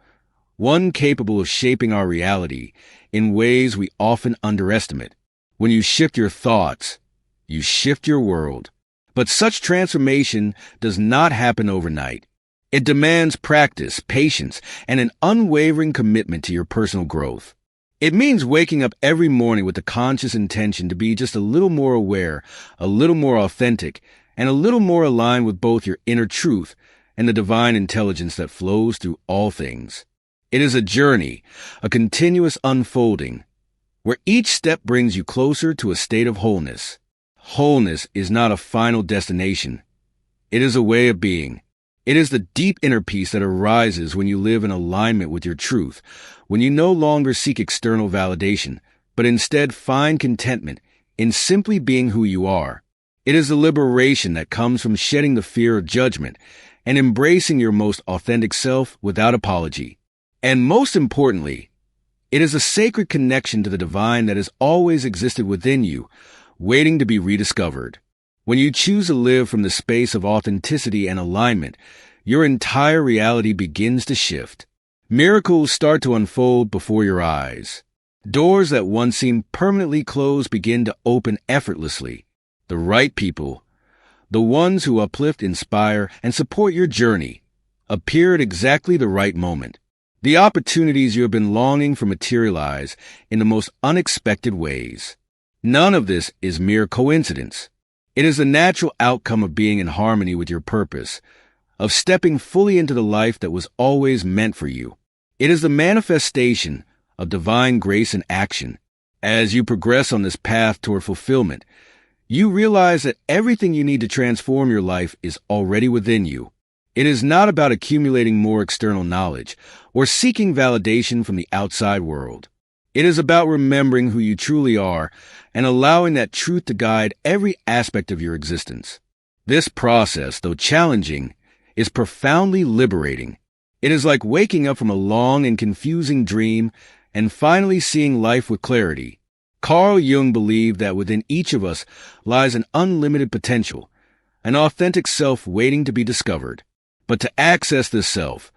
one capable of shaping our reality in ways we often underestimate. When you shift your thoughts, you shift your world. But such transformation does not happen overnight. It demands practice, patience, and an unwavering commitment to your personal growth. It means waking up every morning with the conscious intention to be just a little more aware, a little more authentic, and a little more aligned with both your inner truth and the divine intelligence that flows through all things. It is a journey, a continuous unfolding, where each step brings you closer to a state of wholeness. Wholeness is not a final destination. It is a way of being. It is the deep inner peace that arises when you live in alignment with your truth, when you no longer seek external validation, but instead find contentment in simply being who you are. It is the liberation that comes from shedding the fear of judgment and embracing your most authentic self without apology. And most importantly, it is a sacred connection to the divine that has always existed within you, waiting to be rediscovered. When you choose to live from the space of authenticity and alignment, your entire reality begins to shift. Miracles start to unfold before your eyes. Doors that once seemed permanently closed begin to open effortlessly. The right people, the ones who uplift, inspire, and support your journey, appear at exactly the right moment. The opportunities you have been longing for materialize in the most unexpected ways. None of this is mere coincidence. It is the natural outcome of being in harmony with your purpose, of stepping fully into the life that was always meant for you. It is the manifestation of divine grace in action. As you progress on this path toward fulfillment, you realize that everything you need to transform your life is already within you. It is not about accumulating more external knowledge or seeking validation from the outside world. It is about remembering who you truly are and allowing that truth to guide every aspect of your existence. This process, though challenging, is profoundly liberating. It is like waking up from a long and confusing dream and finally seeing life with clarity. Carl Jung believed that within each of us lies an unlimited potential, an authentic self waiting to be discovered. But to access this self,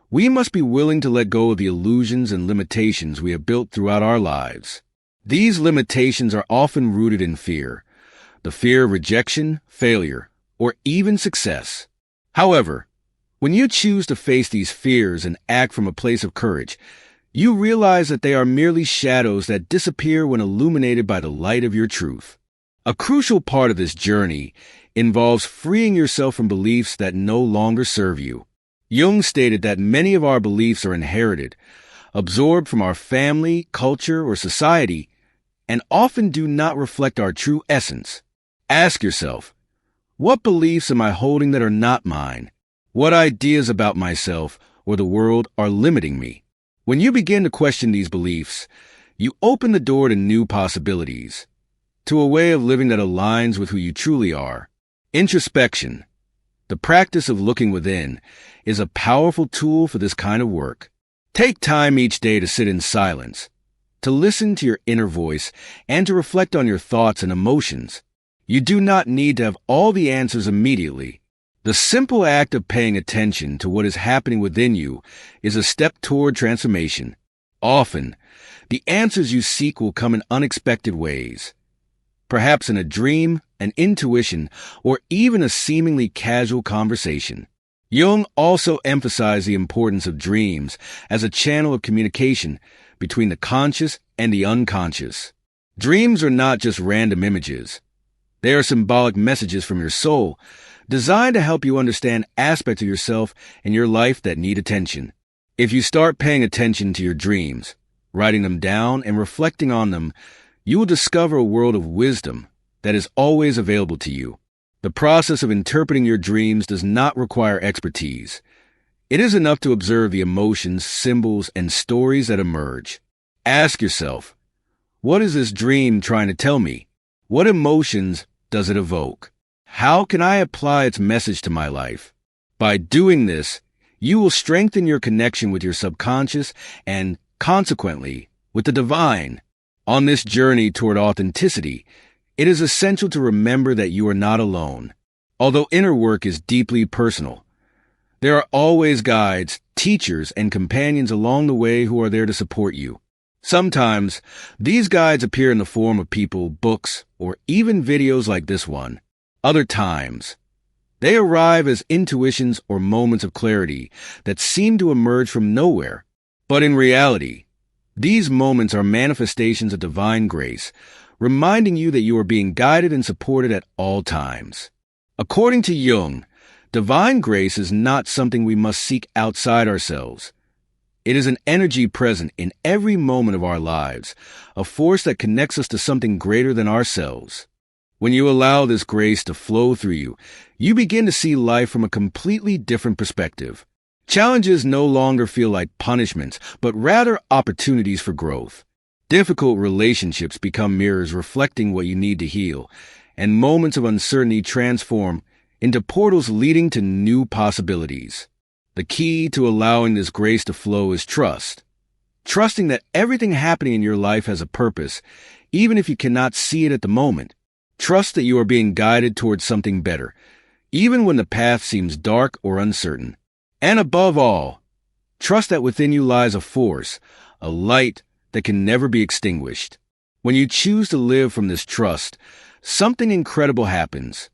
we must be willing to let go of the illusions and limitations we have built throughout our lives. These limitations are often rooted in fear, the fear of rejection, failure, or even success. However, when you choose to face these fears and act from a place of courage, you realize that they are merely shadows that disappear when illuminated by the light of your truth. A crucial part of this journey involves freeing yourself from beliefs that no longer serve you. Jung stated that many of our beliefs are inherited, absorbed from our family, culture, or society, and often do not reflect our true essence. Ask yourself, what beliefs am I holding that are not mine? What ideas about myself or the world are limiting me? When you begin to question these beliefs, you open the door to new possibilities, to a way of living that aligns with who you truly are. Introspection, the practice of looking within, is a powerful tool for this kind of work. Take time each day to sit in silence, to listen to your inner voice, and to reflect on your thoughts and emotions. You do not need to have all the answers immediately. The simple act of paying attention to what is happening within you is a step toward transformation. Often, the answers you seek will come in unexpected ways. Perhaps in a dream, an intuition, or even a seemingly casual conversation. Jung also emphasized the importance of dreams as a channel of communication between the conscious and the unconscious. Dreams are not just random images. They are symbolic messages from your soul, designed to help you understand aspects of yourself and your life that need attention. If you start paying attention to your dreams, writing them down and reflecting on them, you will discover a world of wisdom that is always available to you. The process of interpreting your dreams does not require expertise. It is enough to observe the emotions, symbols, and stories that emerge. Ask yourself, what is this dream trying to tell me? What emotions does it evoke? How can I apply its message to my life? By doing this, you will strengthen your connection with your subconscious and, consequently, with the divine. On this journey toward authenticity, it is essential to remember that you are not alone. Although inner work is deeply personal, there are always guides, teachers, and companions along the way who are there to support you. Sometimes, these guides appear in the form of people, books, or even videos like this one. Other times, they arrive as intuitions or moments of clarity that seem to emerge from nowhere. But in reality, these moments are manifestations of divine grace, reminding you that you are being guided and supported at all times. According to Jung, divine grace is not something we must seek outside ourselves. It is an energy present in every moment of our lives, a force that connects us to something greater than ourselves. When you allow this grace to flow through you, you begin to see life from a completely different perspective. Challenges no longer feel like punishments, but rather opportunities for growth. Difficult relationships become mirrors reflecting what you need to heal, and moments of uncertainty transform into portals leading to new possibilities. The key to allowing this grace to flow is trust. Trusting that everything happening in your life has a purpose, even if you cannot see it at the moment. Trust that you are being guided towards something better, even when the path seems dark or uncertain. And above all, trust that within you lies a force, a light that can never be extinguished. When you choose to live from this trust, something incredible happens.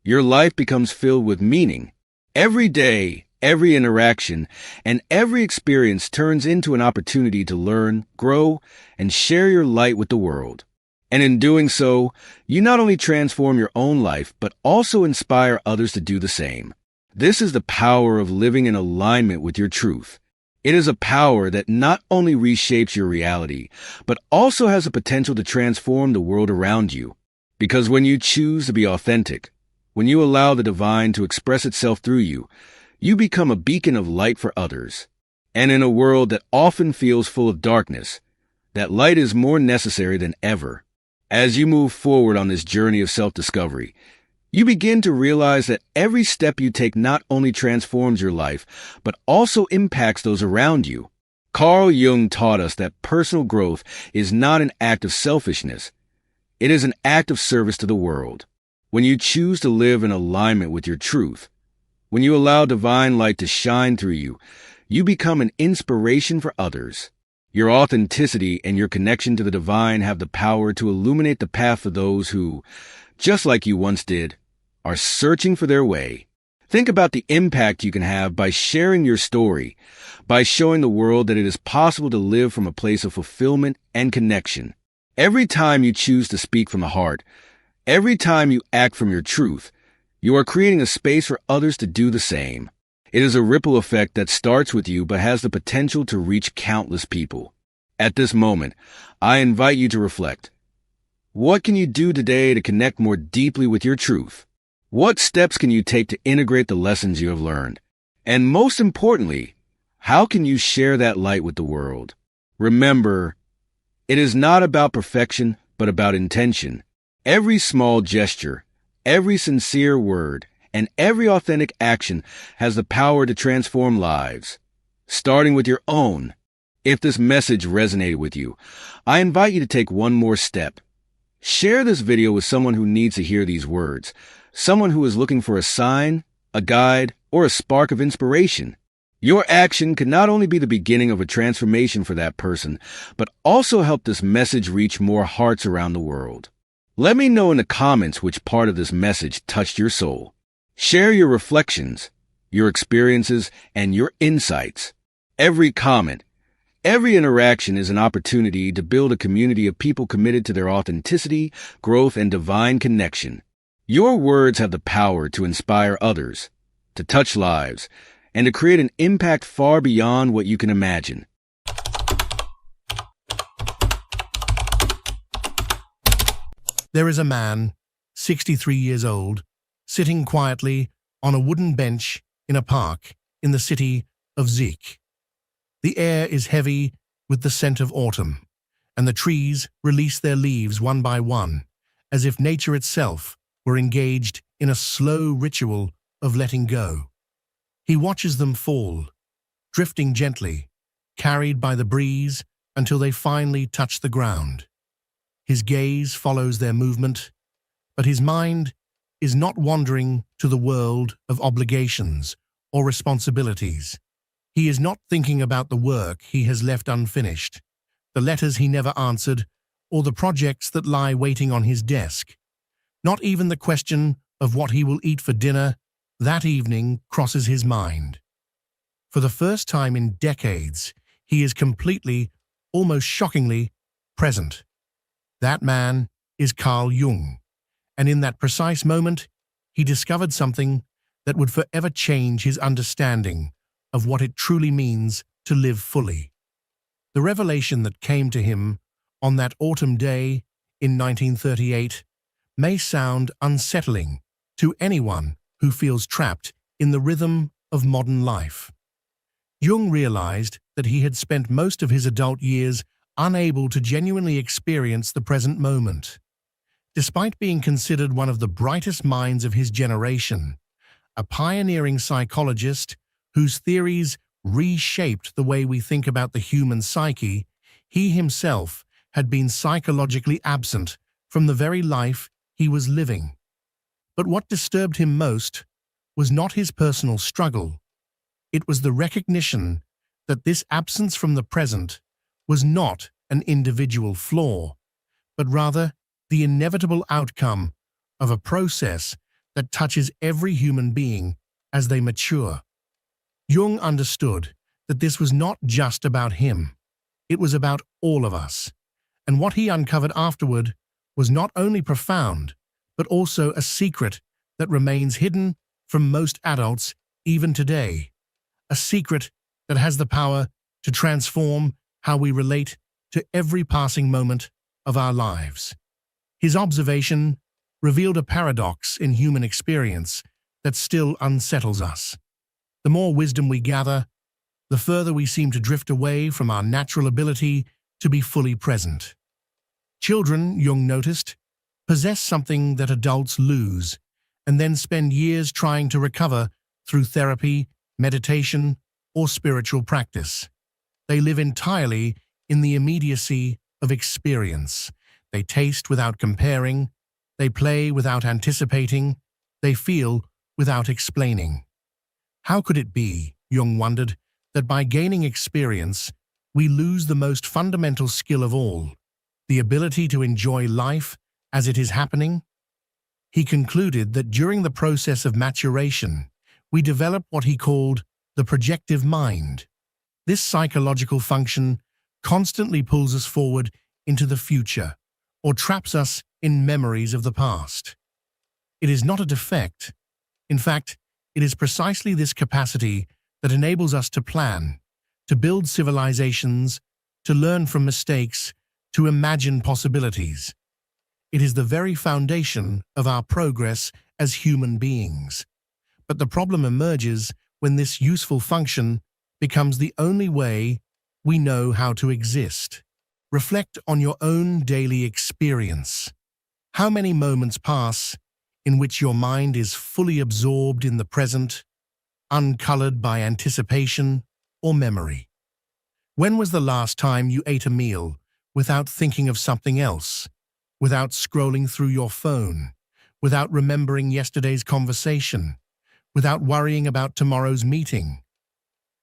Your life becomes filled with meaning. Every day, every interaction, and every experience turns into an opportunity to learn, grow, and share your light with the world. And in doing so, you not only transform your own life, but also inspire others to do the same. This is the power of living in alignment with your truth. It is a power that not only reshapes your reality, but also has the potential to transform the world around you. Because when you choose to be authentic, when you allow the divine to express itself through you, you become a beacon of light for others. And in a world that often feels full of darkness, that light is more necessary than ever. As you move forward on this journey of self-discovery, you begin to realize that every step you take not only transforms your life, but also impacts those around you. Carl Jung taught us that personal growth is not an act of selfishness. It is an act of service to the world. When you choose to live in alignment with your truth, when you allow divine light to shine through you, you become an inspiration for others. Your authenticity and your connection to the divine have the power to illuminate the path for those who, just like you once did, are searching for their way. Think about the impact you can have by sharing your story, by showing the world that it is possible to live from a place of fulfillment and connection. Every time you choose to speak from the heart, every time you act from your truth, you are creating a space for others to do the same. It is a ripple effect that starts with you but has the potential to reach countless people. At this moment, I invite you to reflect. What can you do today to connect more deeply with your truth? What steps can you take to integrate the lessons you have learned? And most importantly, how can you share that light with the world? Remember, it is not about perfection, but about intention. Every small gesture, every sincere word, and every authentic action has the power to transform lives, starting with your own. If this message resonated with you, I invite you to take one more step. Share this video with someone who needs to hear these words, someone who is looking for a sign, a guide, or a spark of inspiration. Your action can not only be the beginning of a transformation for that person, but also help this message reach more hearts around the world. Let me know in the comments which part of this message touched your soul. Share your reflections, your experiences, and your insights. Every comment, every interaction is an opportunity to build a community of people committed to their authenticity, growth, and divine connection. Your words have the power to inspire others, to touch lives, and to create an impact far beyond what you can imagine. There is a man, 63 years old, sitting quietly on a wooden bench in a park in the city of Zik. The air is heavy with the scent of autumn, and the trees release their leaves one by one, as if nature itself were engaged in a slow ritual of letting go. He watches them fall, drifting gently, carried by the breeze until they finally touch the ground. His gaze follows their movement, but his mind is not wandering to the world of obligations or responsibilities. He is not thinking about the work he has left unfinished, the letters he never answered, or the projects that lie waiting on his desk. Not even the question of what he will eat for dinner that evening crosses his mind. For the first time in decades, he is completely, almost shockingly, present. That man is Carl Jung, and in that precise moment, he discovered something that would forever change his understanding of what it truly means to live fully. The revelation that came to him on that autumn day in 1938 may sound unsettling to anyone who feels trapped in the rhythm of modern life. Jung realized that he had spent most of his adult years unable to genuinely experience the present moment. Despite being considered one of the brightest minds of his generation, a pioneering psychologist whose theories reshaped the way we think about the human psyche, he himself had been psychologically absent from the very life he was living. But what disturbed him most was not his personal struggle. It was the recognition that this absence from the present was not an individual flaw, but rather the inevitable outcome of a process that touches every human being as they mature. Jung understood that this was not just about him. It was about all of us. And what he uncovered afterward was not only profound, but also a secret that remains hidden from most adults even today. A secret that has the power to transform how we relate to every passing moment of our lives. His observation revealed a paradox in human experience that still unsettles us. The more wisdom we gather, the further we seem to drift away from our natural ability to be fully present. Children, Jung noticed, possess something that adults lose, and then spend years trying to recover through therapy, meditation, or spiritual practice. They live entirely in the immediacy of experience. They taste without comparing, they play without anticipating, they feel without explaining. How could it be, Jung wondered, that by gaining experience, we lose the most fundamental skill of all, the ability to enjoy life as it is happening? He concluded that during the process of maturation, we develop what he called the projective mind. This psychological function constantly pulls us forward into the future or traps us in memories of the past. It is not a defect. In fact, it is precisely this capacity that enables us to plan, to build civilizations, to learn from mistakes, to imagine possibilities. It is the very foundation of our progress as human beings. But the problem emerges when this useful function becomes the only way we know how to exist. Reflect on your own daily experience. How many moments pass in which your mind is fully absorbed in the present, uncolored by anticipation or memory? When was the last time you ate a meal without thinking of something else, without scrolling through your phone, without remembering yesterday's conversation, without worrying about tomorrow's meeting?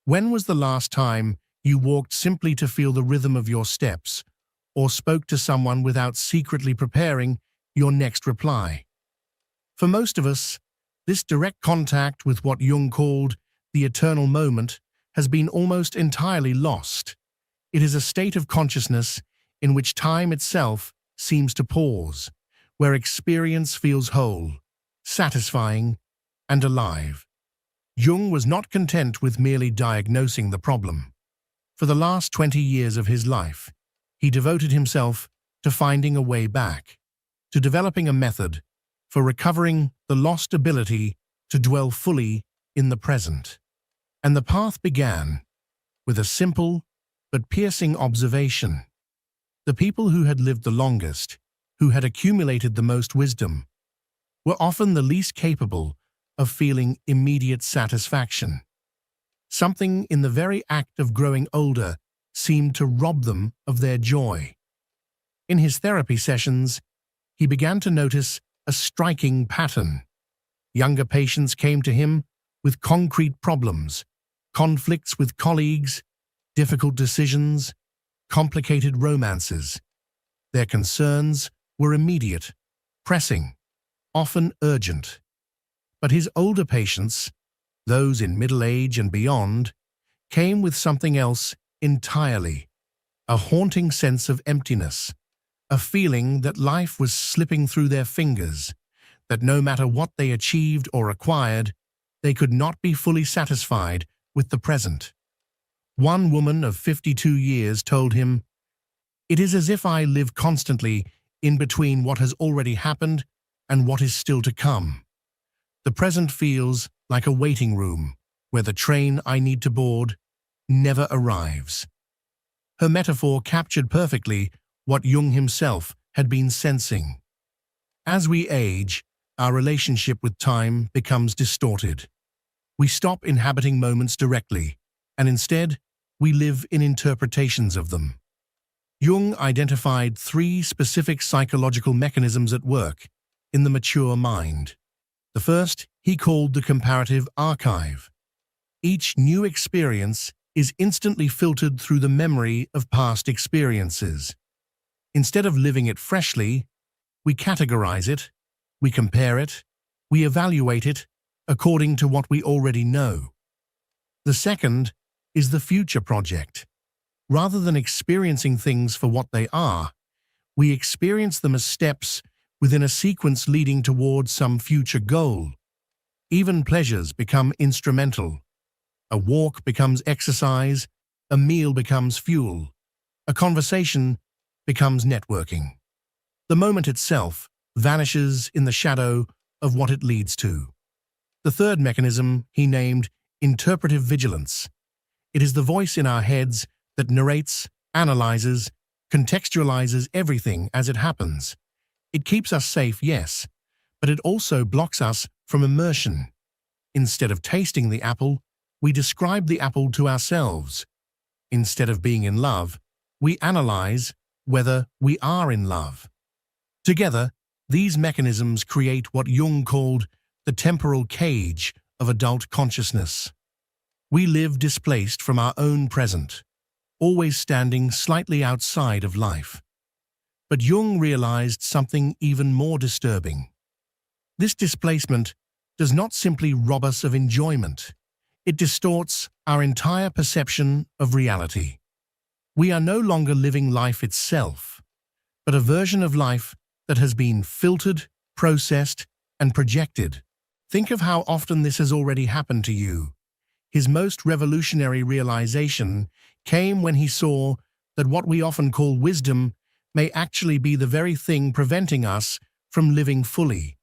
When was the last time you walked simply to feel the rhythm of your steps, or spoke to someone without secretly preparing your next reply? For most of us, this direct contact with what Jung called the eternal moment has been almost entirely lost. It is a state of consciousness in which time itself seems to pause, where experience feels whole, satisfying, and alive. Jung was not content with merely diagnosing the problem. For the last 20 years of his life, he devoted himself to finding a way back, to developing a method for recovering the lost ability to dwell fully in the present. And the path began with a simple but piercing observation. The people who had lived the longest, who had accumulated the most wisdom, were often the least capable of feeling immediate satisfaction. Something in the very act of growing older seemed to rob them of their joy. In his therapy sessions, he began to notice a striking pattern. Younger patients came to him with concrete problems, conflicts with colleagues, difficult decisions, complicated romances. Their concerns were immediate, pressing, often urgent. But his older patients, those in middle age and beyond, came with something else entirely, a haunting sense of emptiness, a feeling that life was slipping through their fingers, that no matter what they achieved or acquired, they could not be fully satisfied with the present. One woman of 52 years told him, "It is as if I live constantly in between what has already happened and what is still to come. The present feels like a waiting room where the train I need to board never arrives." Her metaphor captured perfectly what Jung himself had been sensing. As we age, our relationship with time becomes distorted. We stop inhabiting moments directly, and instead, we live in interpretations of them. Jung identified 3 specific psychological mechanisms at work in the mature mind. The first he called the comparative archive. Each new experience is instantly filtered through the memory of past experiences. Instead of living it freshly, we categorize it, we compare it, we evaluate it according to what we already know. The second is the future project. Rather than experiencing things for what they are, We experience them as steps within a sequence leading towards some future goal. Even pleasures become instrumental. A walk becomes exercise, a meal becomes fuel, a conversation becomes networking. The moment itself vanishes in the shadow of what it leads to. The third mechanism he named interpretive vigilance. It is the voice in our heads that narrates, analyzes, contextualizes everything as it happens. It keeps us safe, yes, but it also blocks us from immersion. Instead of tasting the apple, we describe the apple to ourselves. Instead of being in love, we analyze whether we are in love. Together, these mechanisms create what Jung called the temporal cage of adult consciousness. We live displaced from our own present, always standing slightly outside of life. But Jung realized something even more disturbing. This displacement does not simply rob us of enjoyment. It distorts our entire perception of reality. We are no longer living life itself, but a version of life that has been filtered, processed, and projected. Think of how often this has already happened to you. His most revolutionary realization came when he saw that what we often call wisdom may actually be the very thing preventing us from living fully.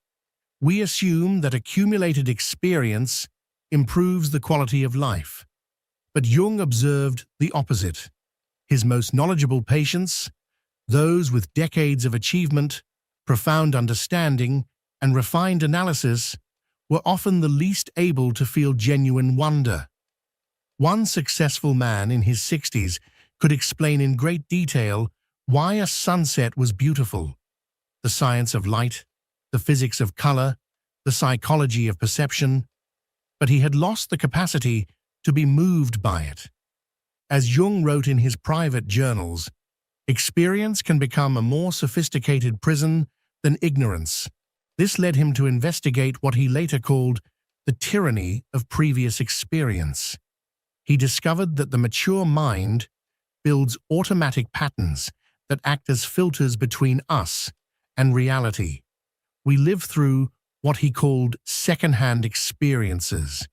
We assume that accumulated experience improves the quality of life. But Jung observed the opposite. His most knowledgeable patients, those with decades of achievement, profound understanding, and refined analysis, were often the least able to feel genuine wonder. One successful man in his 60s could explain in great detail why a sunset was beautiful. The science of light, the physics of color, the psychology of perception, but he had lost the capacity to be moved by it. As Jung wrote in his private journals, experience can become a more sophisticated prison than ignorance. This led him to investigate what he later called the tyranny of previous experience. He discovered that the mature mind builds automatic patterns that act as filters between us and reality. We live through what he called second-hand experiences.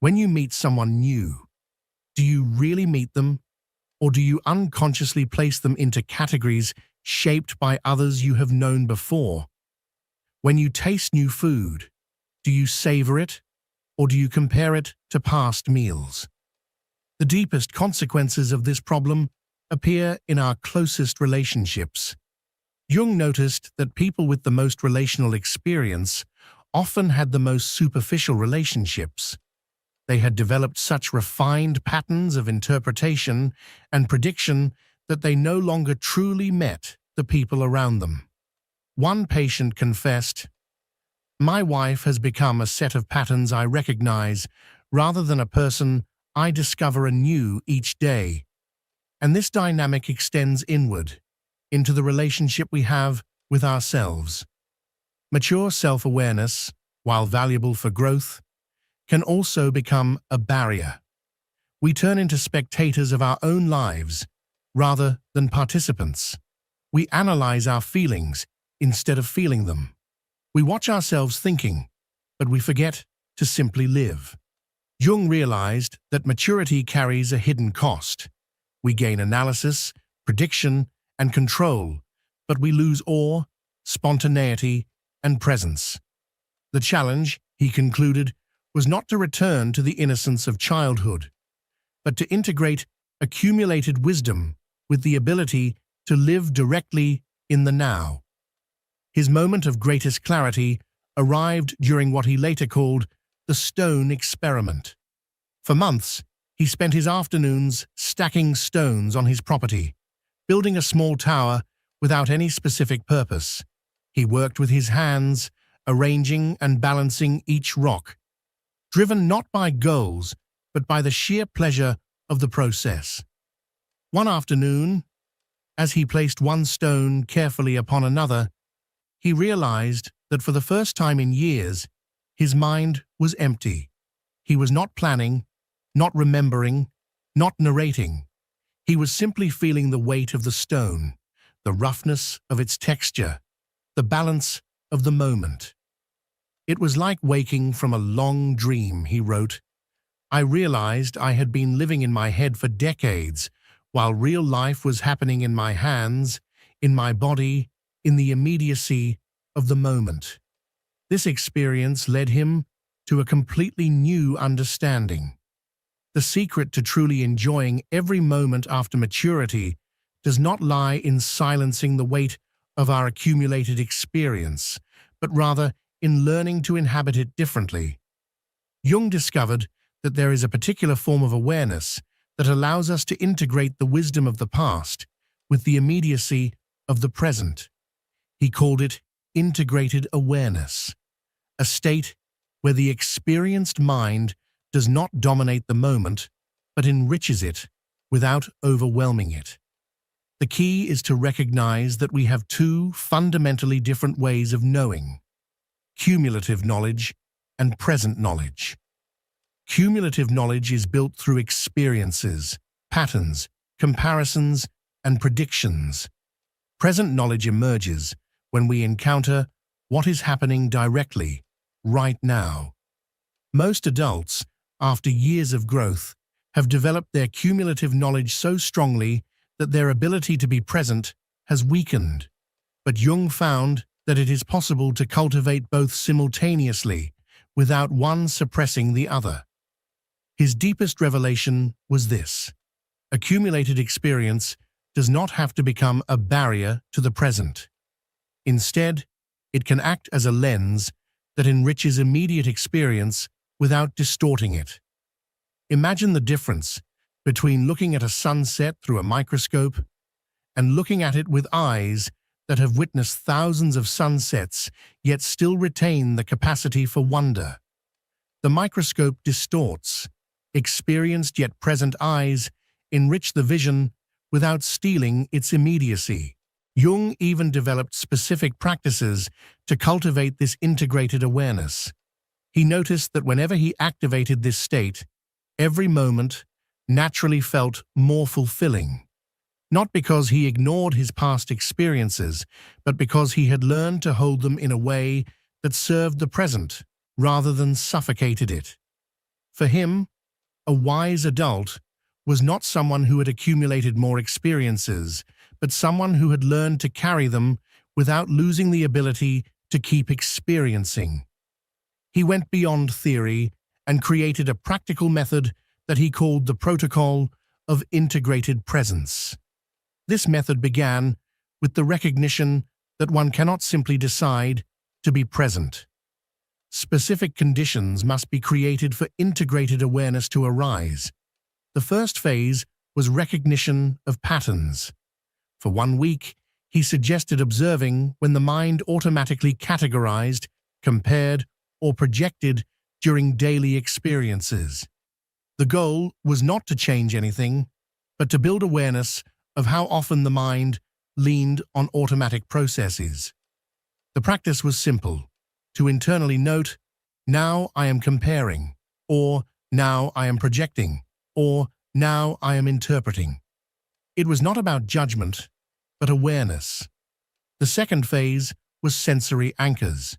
When you meet someone new, do you really meet them, or do you unconsciously place them into categories shaped by others you have known before? When you taste new food, do you savor it, or do you compare it to past meals? The deepest consequences of this problem appear in our closest relationships. Jung noticed that people with the most relational experience often had the most superficial relationships. They had developed such refined patterns of interpretation and prediction that they no longer truly met the people around them. One patient confessed, "My wife has become a set of patterns I recognize rather than a person I discover anew each day." And this dynamic extends inward, into the relationship we have with ourselves. Mature self-awareness, while valuable for growth, can also become a barrier. We turn into spectators of our own lives rather than participants. We analyze our feelings instead of feeling them. We watch ourselves thinking, but we forget to simply live. Jung realized that maturity carries a hidden cost. We gain analysis, prediction, and control, but we lose awe, spontaneity, and presence. The challenge, he concluded, was not to return to the innocence of childhood, but to integrate accumulated wisdom with the ability to live directly in the now. His moment of greatest clarity arrived during what he later called the stone experiment. For months, he spent his afternoons stacking stones on his property, building a small tower without any specific purpose. He worked with his hands, arranging and balancing each rock, driven not by goals, but by the sheer pleasure of the process. One afternoon, as he placed one stone carefully upon another, he realized that for the first time in years, his mind was empty. He was not planning, not remembering, not narrating. He was simply feeling the weight of the stone, the roughness of its texture, the balance of the moment. It was like waking from a long dream, he wrote. I realized I had been living in my head for decades, while real life was happening in my hands, in my body, in the immediacy of the moment. This experience led him to a completely new understanding. The secret to truly enjoying every moment after maturity does not lie in silencing the weight of our accumulated experience, but rather in learning to inhabit it differently. Jung discovered that there is a particular form of awareness that allows us to integrate the wisdom of the past with the immediacy of the present. He called it integrated awareness, a state where the experienced mind does not dominate the moment, but enriches it without overwhelming it. The key is to recognize that we have two fundamentally different ways of knowing: cumulative knowledge and present knowledge. Cumulative knowledge is built through experiences, patterns, comparisons, and predictions. Present knowledge emerges when we encounter what is happening directly, right now. Most adults, after years of growth, have developed their cumulative knowledge so strongly that their ability to be present has weakened. But Jung found that it is possible to cultivate both simultaneously, without one suppressing the other. His deepest revelation was this: accumulated experience does not have to become a barrier to the present. Instead, it can act as a lens that enriches immediate experience without distorting it. Imagine the difference between looking at a sunset through a microscope and looking at it with eyes that have witnessed thousands of sunsets yet still retain the capacity for wonder. The microscope distorts. Experienced yet present eyes enrich the vision without stealing its immediacy. Jung even developed specific practices to cultivate this integrated awareness. He noticed that whenever he activated this state, every moment naturally felt more fulfilling. Not because he ignored his past experiences, but because he had learned to hold them in a way that served the present rather than suffocated it. For him, a wise adult was not someone who had accumulated more experiences, but someone who had learned to carry them without losing the ability to keep experiencing. He went beyond theory and created a practical method that he called the protocol of integrated presence. This method began with the recognition that one cannot simply decide to be present. Specific conditions must be created for integrated awareness to arise. The first phase was recognition of patterns. For 1 week, he suggested observing when the mind automatically categorized, compared, or projected during daily experiences. The goal was not to change anything, but to build awareness of how often the mind leaned on automatic processes. The practice was simple: to internally note, now I am comparing, or now I am projecting, or now I am interpreting. It was not about judgment, but awareness. The second phase was sensory anchors.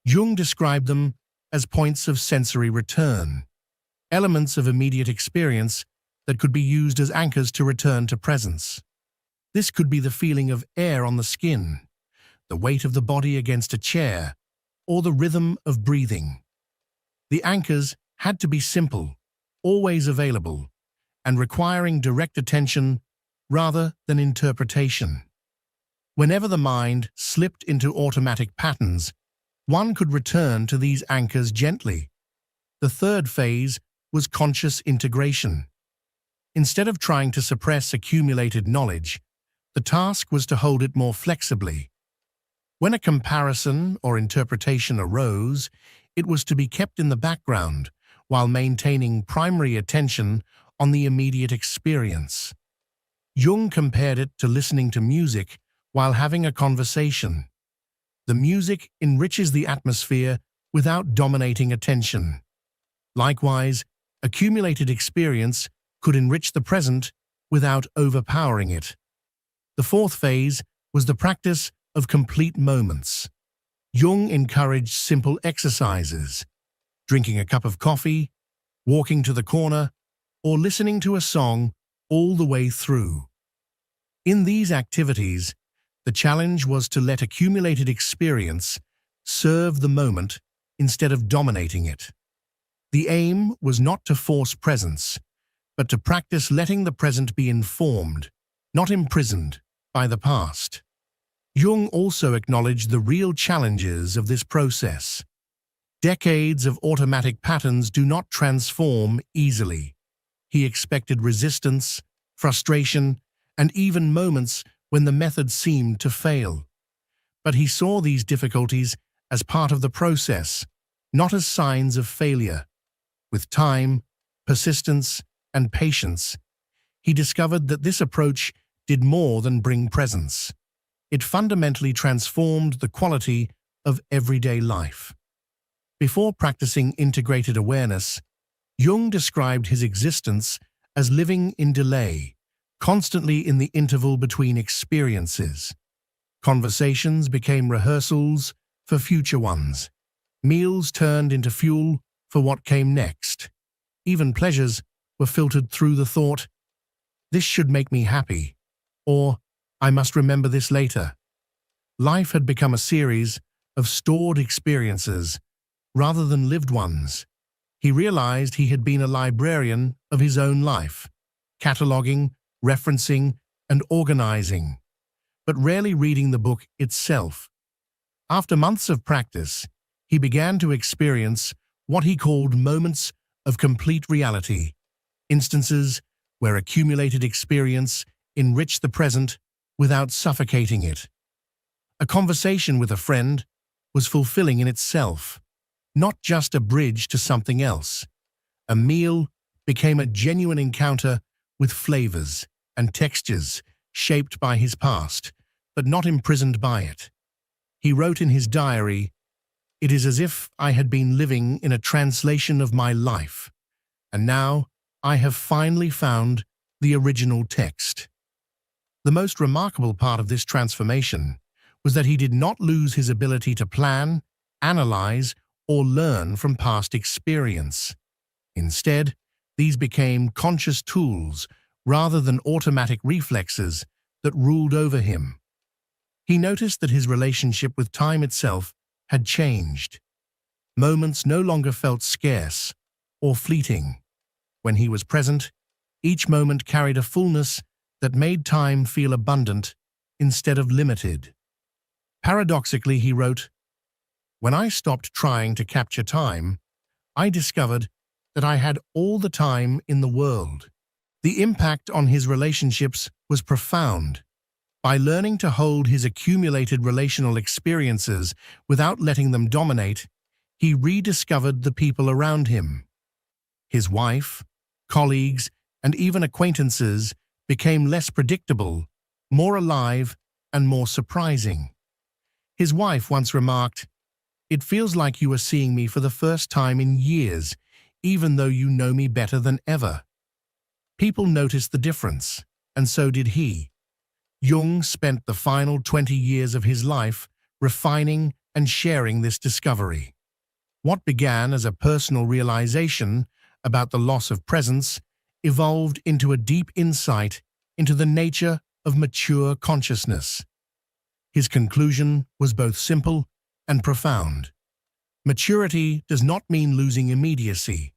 Jung described them as points of sensory return, elements of immediate experience that could be used as anchors to return to presence. This could be the feeling of air on the skin, the weight of the body against a chair, or the rhythm of breathing. The anchors had to be simple, always available, and requiring direct attention rather than interpretation. Whenever the mind slipped into automatic patterns, one could return to these anchors gently. The third phase was conscious integration. Instead of trying to suppress accumulated knowledge, the task was to hold it more flexibly. When a comparison or interpretation arose, it was to be kept in the background while maintaining primary attention on the immediate experience. Jung compared it to listening to music while having a conversation. The music enriches the atmosphere without dominating attention. Likewise, accumulated experience could enrich the present without overpowering it. The fourth phase was the practice of complete moments. Jung encouraged simple exercises, drinking a cup of coffee, walking to the corner, or listening to a song all the way through. In these activities, the challenge was to let accumulated experience serve the moment instead of dominating it. The aim was not to force presence, but to practice letting the present be informed, not imprisoned, by the past. Jung also acknowledged the real challenges of this process. Decades of automatic patterns do not transform easily. He expected resistance, frustration, and even moments when the method seemed to fail. But he saw these difficulties as part of the process, not as signs of failure. With time, persistence, and patience, he discovered that this approach did more than bring presence. It fundamentally transformed the quality of everyday life. Before practicing integrated awareness, Jung described his existence as living in delay, constantly in the interval between experiences. Conversations became rehearsals for future ones. Meals turned into fuel for what came next. Even pleasures were filtered through the thought, "This should make me happy," or "I must remember this later." Life had become a series of stored experiences rather than lived ones. He realized he had been a librarian of his own life, cataloging, referencing, and organizing, but rarely reading the book itself. After months of practice, he began to experience what he called moments of complete reality, instances where accumulated experience enriched the present without suffocating it. A conversation with a friend was fulfilling in itself, not just a bridge to something else. A meal became a genuine encounter with flavors and textures shaped by his past, but not imprisoned by it. He wrote in his diary, "It is as if I had been living in a translation of my life, and now I have finally found the original text." The most remarkable part of this transformation was that he did not lose his ability to plan, analyze, or learn from past experience. Instead, these became conscious tools rather than automatic reflexes that ruled over him. He noticed that his relationship with time itself had changed. Moments no longer felt scarce or fleeting. When he was present, each moment carried a fullness that made time feel abundant instead of limited. Paradoxically, he wrote, "When I stopped trying to capture time, I discovered that I had all the time in the world." The impact on his relationships was profound. By learning to hold his accumulated relational experiences without letting them dominate, he rediscovered the people around him. His wife, colleagues, and even acquaintances became less predictable, more alive, and more surprising. His wife once remarked, "It feels like you are seeing me for the first time in years, even though you know me better than ever." People noticed the difference, and so did he. Jung spent the final 20 years of his life refining and sharing this discovery. What began as a personal realization about the loss of presence evolved into a deep insight into the nature of mature consciousness. His conclusion was both simple and profound. Maturity does not mean losing immediacy.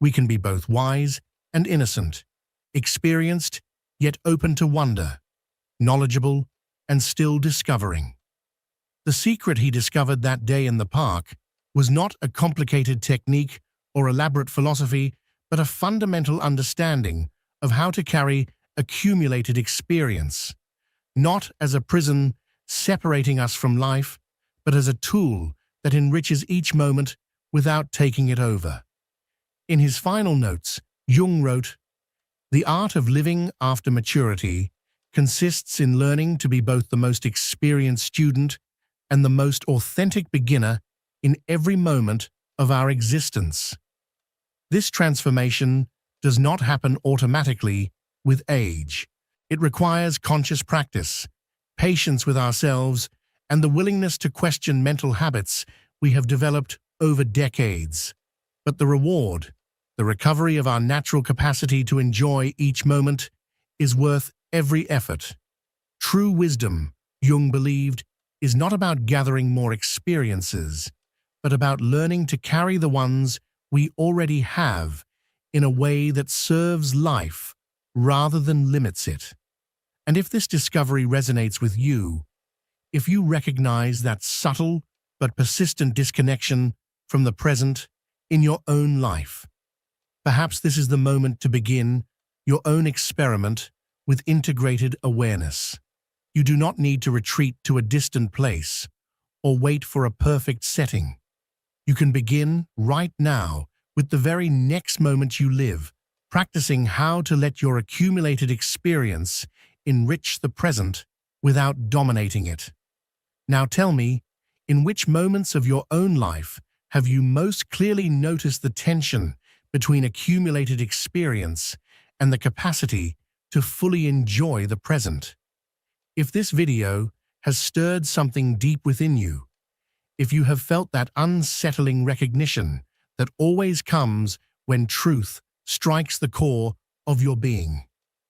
We can be both wise and innocent, experienced yet open to wonder, knowledgeable and still discovering. The secret he discovered that day in the park was not a complicated technique or elaborate philosophy, but a fundamental understanding of how to carry accumulated experience, not as a prison separating us from life, but as a tool that enriches each moment without taking it over. In his final notes, Jung wrote, "The art of living after maturity consists in learning to be both the most experienced student and the most authentic beginner in every moment of our existence." This transformation does not happen automatically with age. It requires conscious practice, patience with ourselves, and the willingness to question mental habits we have developed over decades. But the reward, the recovery of our natural capacity to enjoy each moment, is worth every effort. True wisdom, Jung believed, is not about gathering more experiences, but about learning to carry the ones we already have in a way that serves life rather than limits it. And if this discovery resonates with you, if you recognize that subtle but persistent disconnection from the present in your own life, perhaps this is the moment to begin your own experiment with integrated awareness. You do not need to retreat to a distant place or wait for a perfect setting. You can begin right now with the very next moment you live, practicing how to let your accumulated experience enrich the present without dominating it. Now tell me, in which moments of your own life have you most clearly noticed the tension between accumulated experience and the capacity to fully enjoy the present? If this video has stirred something deep within you, if you have felt that unsettling recognition that always comes when truth strikes the core of your being,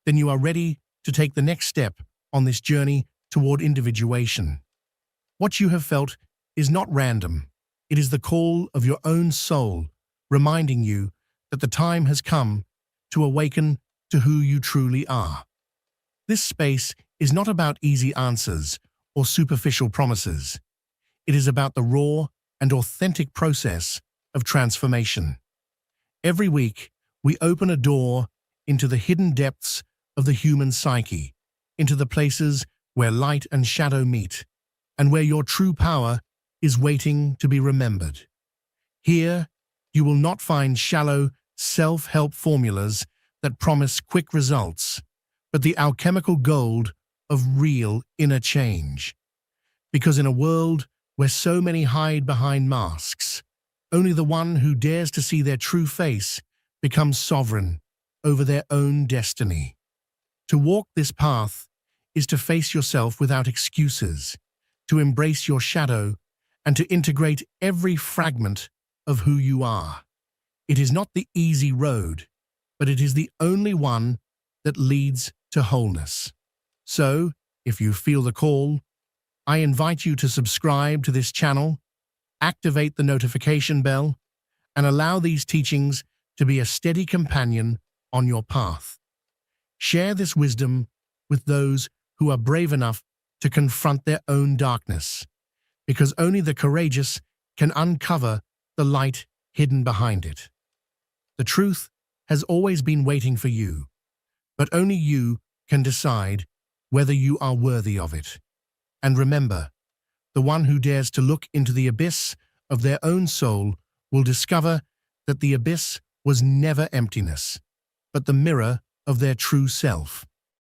then you are ready to take the next step on this journey toward individuation. What you have felt is not random. It is the call of your own soul, reminding you that the time has come to awaken to who you truly are. This space is not about easy answers or superficial promises. It is about the raw and authentic process of transformation. Every week, we open a door into the hidden depths of the human psyche, into the places where light and shadow meet, and where your true power is waiting to be remembered. Here, you will not find shallow, self-help formulas that promise quick results, but the alchemical gold of real inner change. Because in a world where so many hide behind masks, only the one who dares to see their true face becomes sovereign over their own destiny. To walk this path is to face yourself without excuses, to embrace your shadow, and to integrate every fragment of who you are. It is not the easy road, but it is the only one that leads to wholeness. So, if you feel the call, I invite you to subscribe to this channel, activate the notification bell, and allow these teachings to be a steady companion on your path. Share this wisdom with those who are brave enough to confront their own darkness, because only the courageous can uncover the light hidden behind it. The truth has always been waiting for you, but only you can decide whether you are worthy of it. And remember, the one who dares to look into the abyss of their own soul will discover that the abyss was never emptiness, but the mirror of their true self.